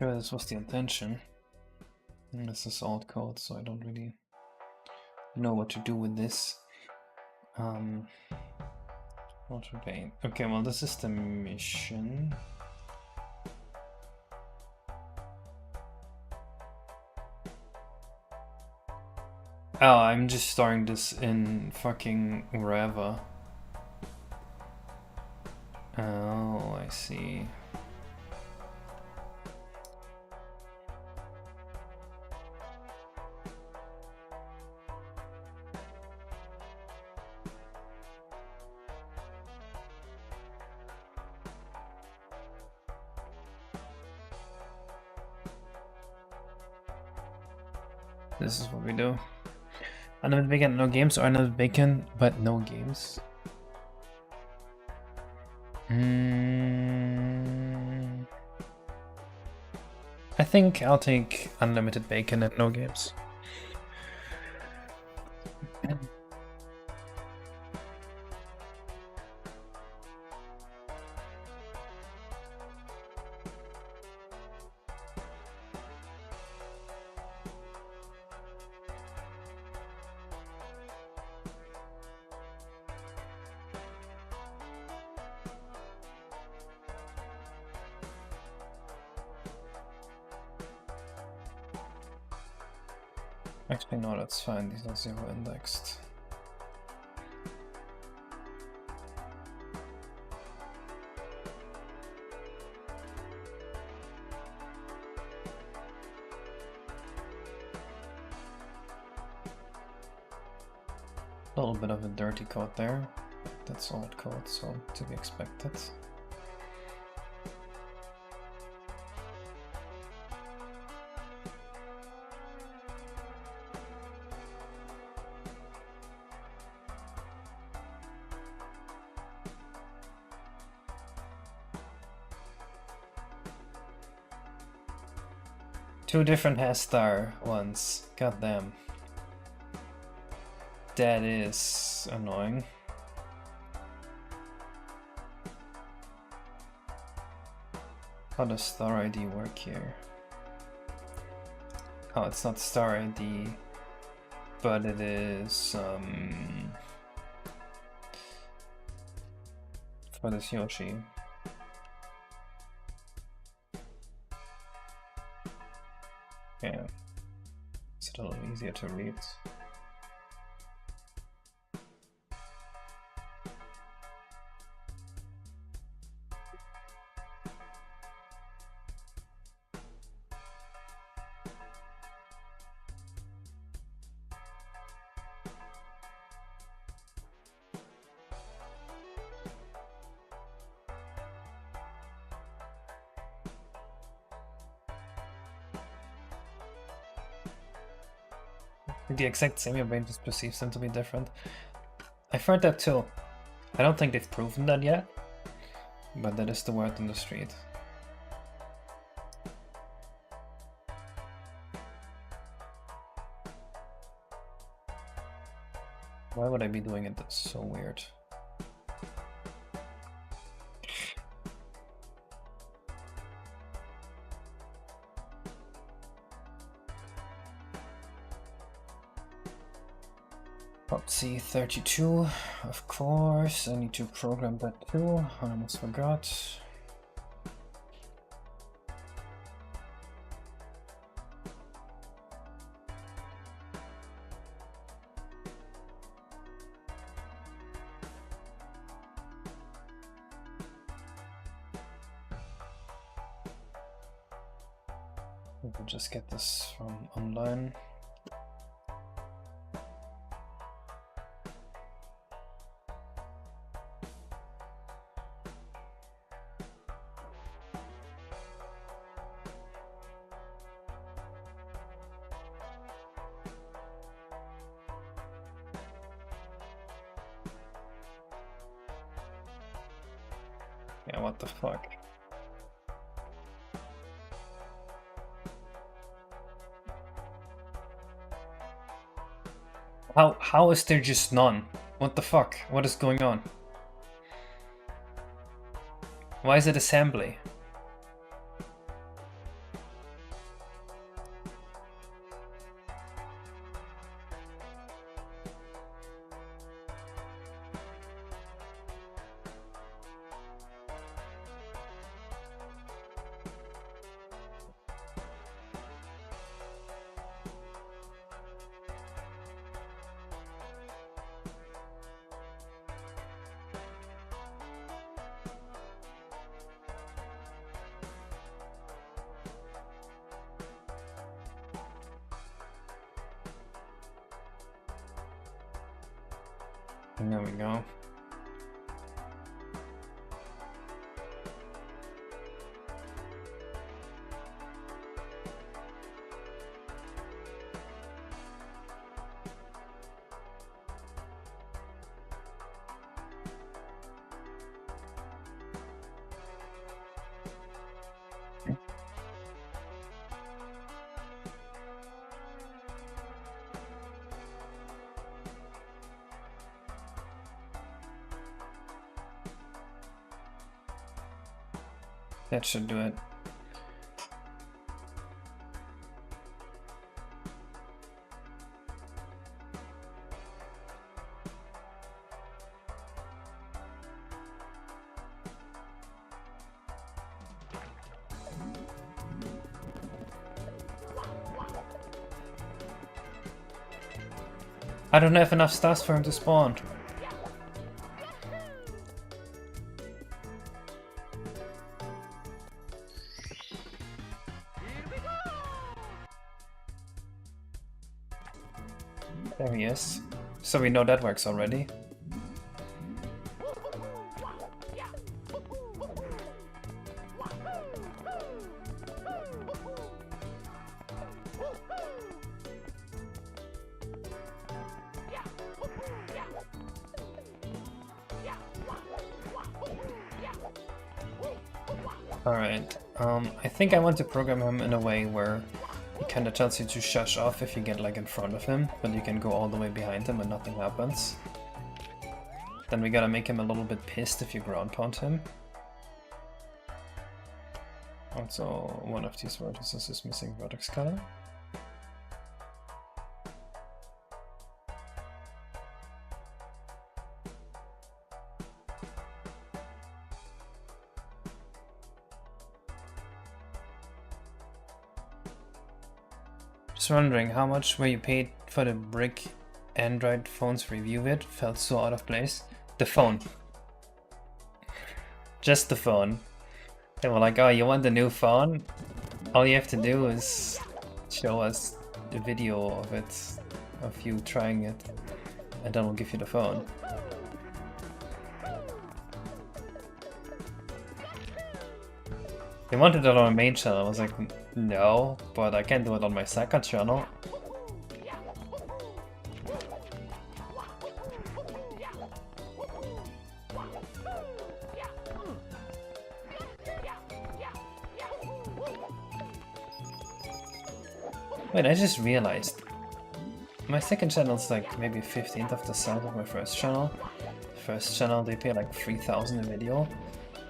sure this was the intention. And this is alt code, so I don't really know what to do with this. What should I... Okay, well, this is the mission. Oh, I'm just storing this in fucking wherever. Oh, I see. This is what we do. Another bacon, no games, or another bacon, but no games. I think I'll take unlimited bacon and no games. Actually, no, that's fine. These are zero indexed. A little bit of a dirty code there. That's old code, so to be expected. Two different hairstar ones. Goddamn. That is annoying. How does star ID work here? Oh, it's not star ID, but it is for this Yoshi. Yeah, it's a little easier to read. The exact same, your brain just perceives them to be different. I've heard that too. I don't think they've proven that yet, but that is the word on the street. Why would I be doing it? That's so weird. C32, of course. I need to program that too. I almost forgot. We can just get this from online. Yeah, what the fuck? How is there just none? What the fuck? What is going on? Why is it assembly? There we go. That should do it. I don't have enough stars for him to spawn. There he is. So we know that works already. Alright, I think I want to program him in a way where he kind of tells you to shush off if you get like in front of him, but you can go all the way behind him and nothing happens. Then we gotta make him a little bit pissed if you ground pound him. Also, one of these vertices is missing vertex color. Just wondering, how much were you paid for the brick Android phones review it? Felt so out of place. The phone. Just the phone. They were like, oh, you want the new phone? All you have to do is show us the video of it, of you trying it, and then we'll give you the phone. They wanted it on my main channel. I was like, no, but I can do it on my second channel. Wait, I just realized. My second channel is like maybe 15th of the size of my first channel. First channel, they pay like 3,000 a video.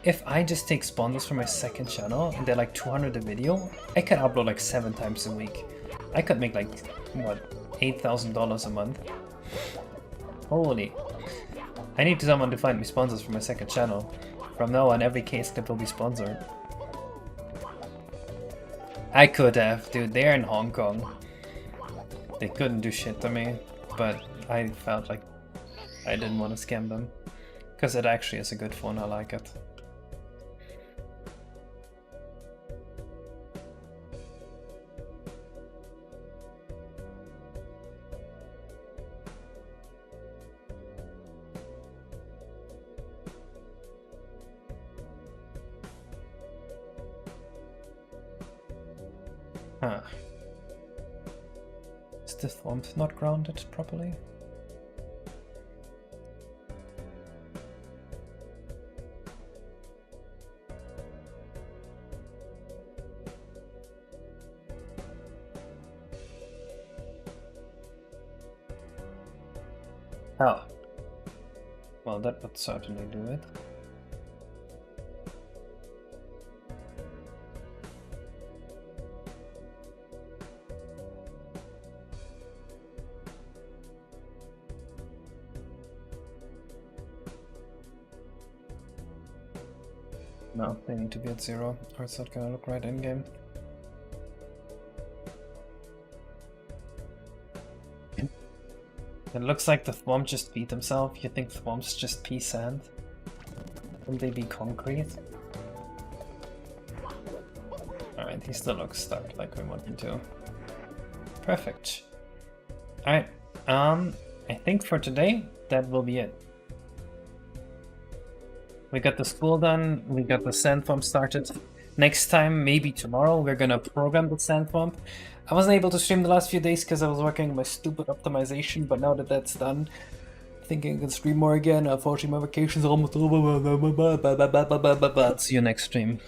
If I just take sponsors for my second channel and they're like 200 a video, I could upload like 7 times a week. I could make like, what, $8,000 a month? Holy. I need someone to find me sponsors for my second channel. From now on, every case clip will be sponsored. I could have, dude, they're in Hong Kong. They couldn't do shit to me, but I felt like I didn't want to scam them. Because it actually is a good phone, I like it. Huh. Is the thwomp not grounded properly? Oh. Well, that would certainly do it. No, they need to be at 0, or it's not gonna look right in-game. It looks like the thwomp just beat himself. You think thwomps just pee sand? Wouldn't they be concrete? Alright, he still looks stuck like we want him to. Perfect. Alright, I think for today that will be it. We got the spool done, we got the sand pump started. Next time, maybe tomorrow, we're gonna program the sand pump. I wasn't able to stream the last few days because I was working on my stupid optimization, but now that that's done, I think I can stream more again. Unfortunately, my vacation's almost over. See you next stream.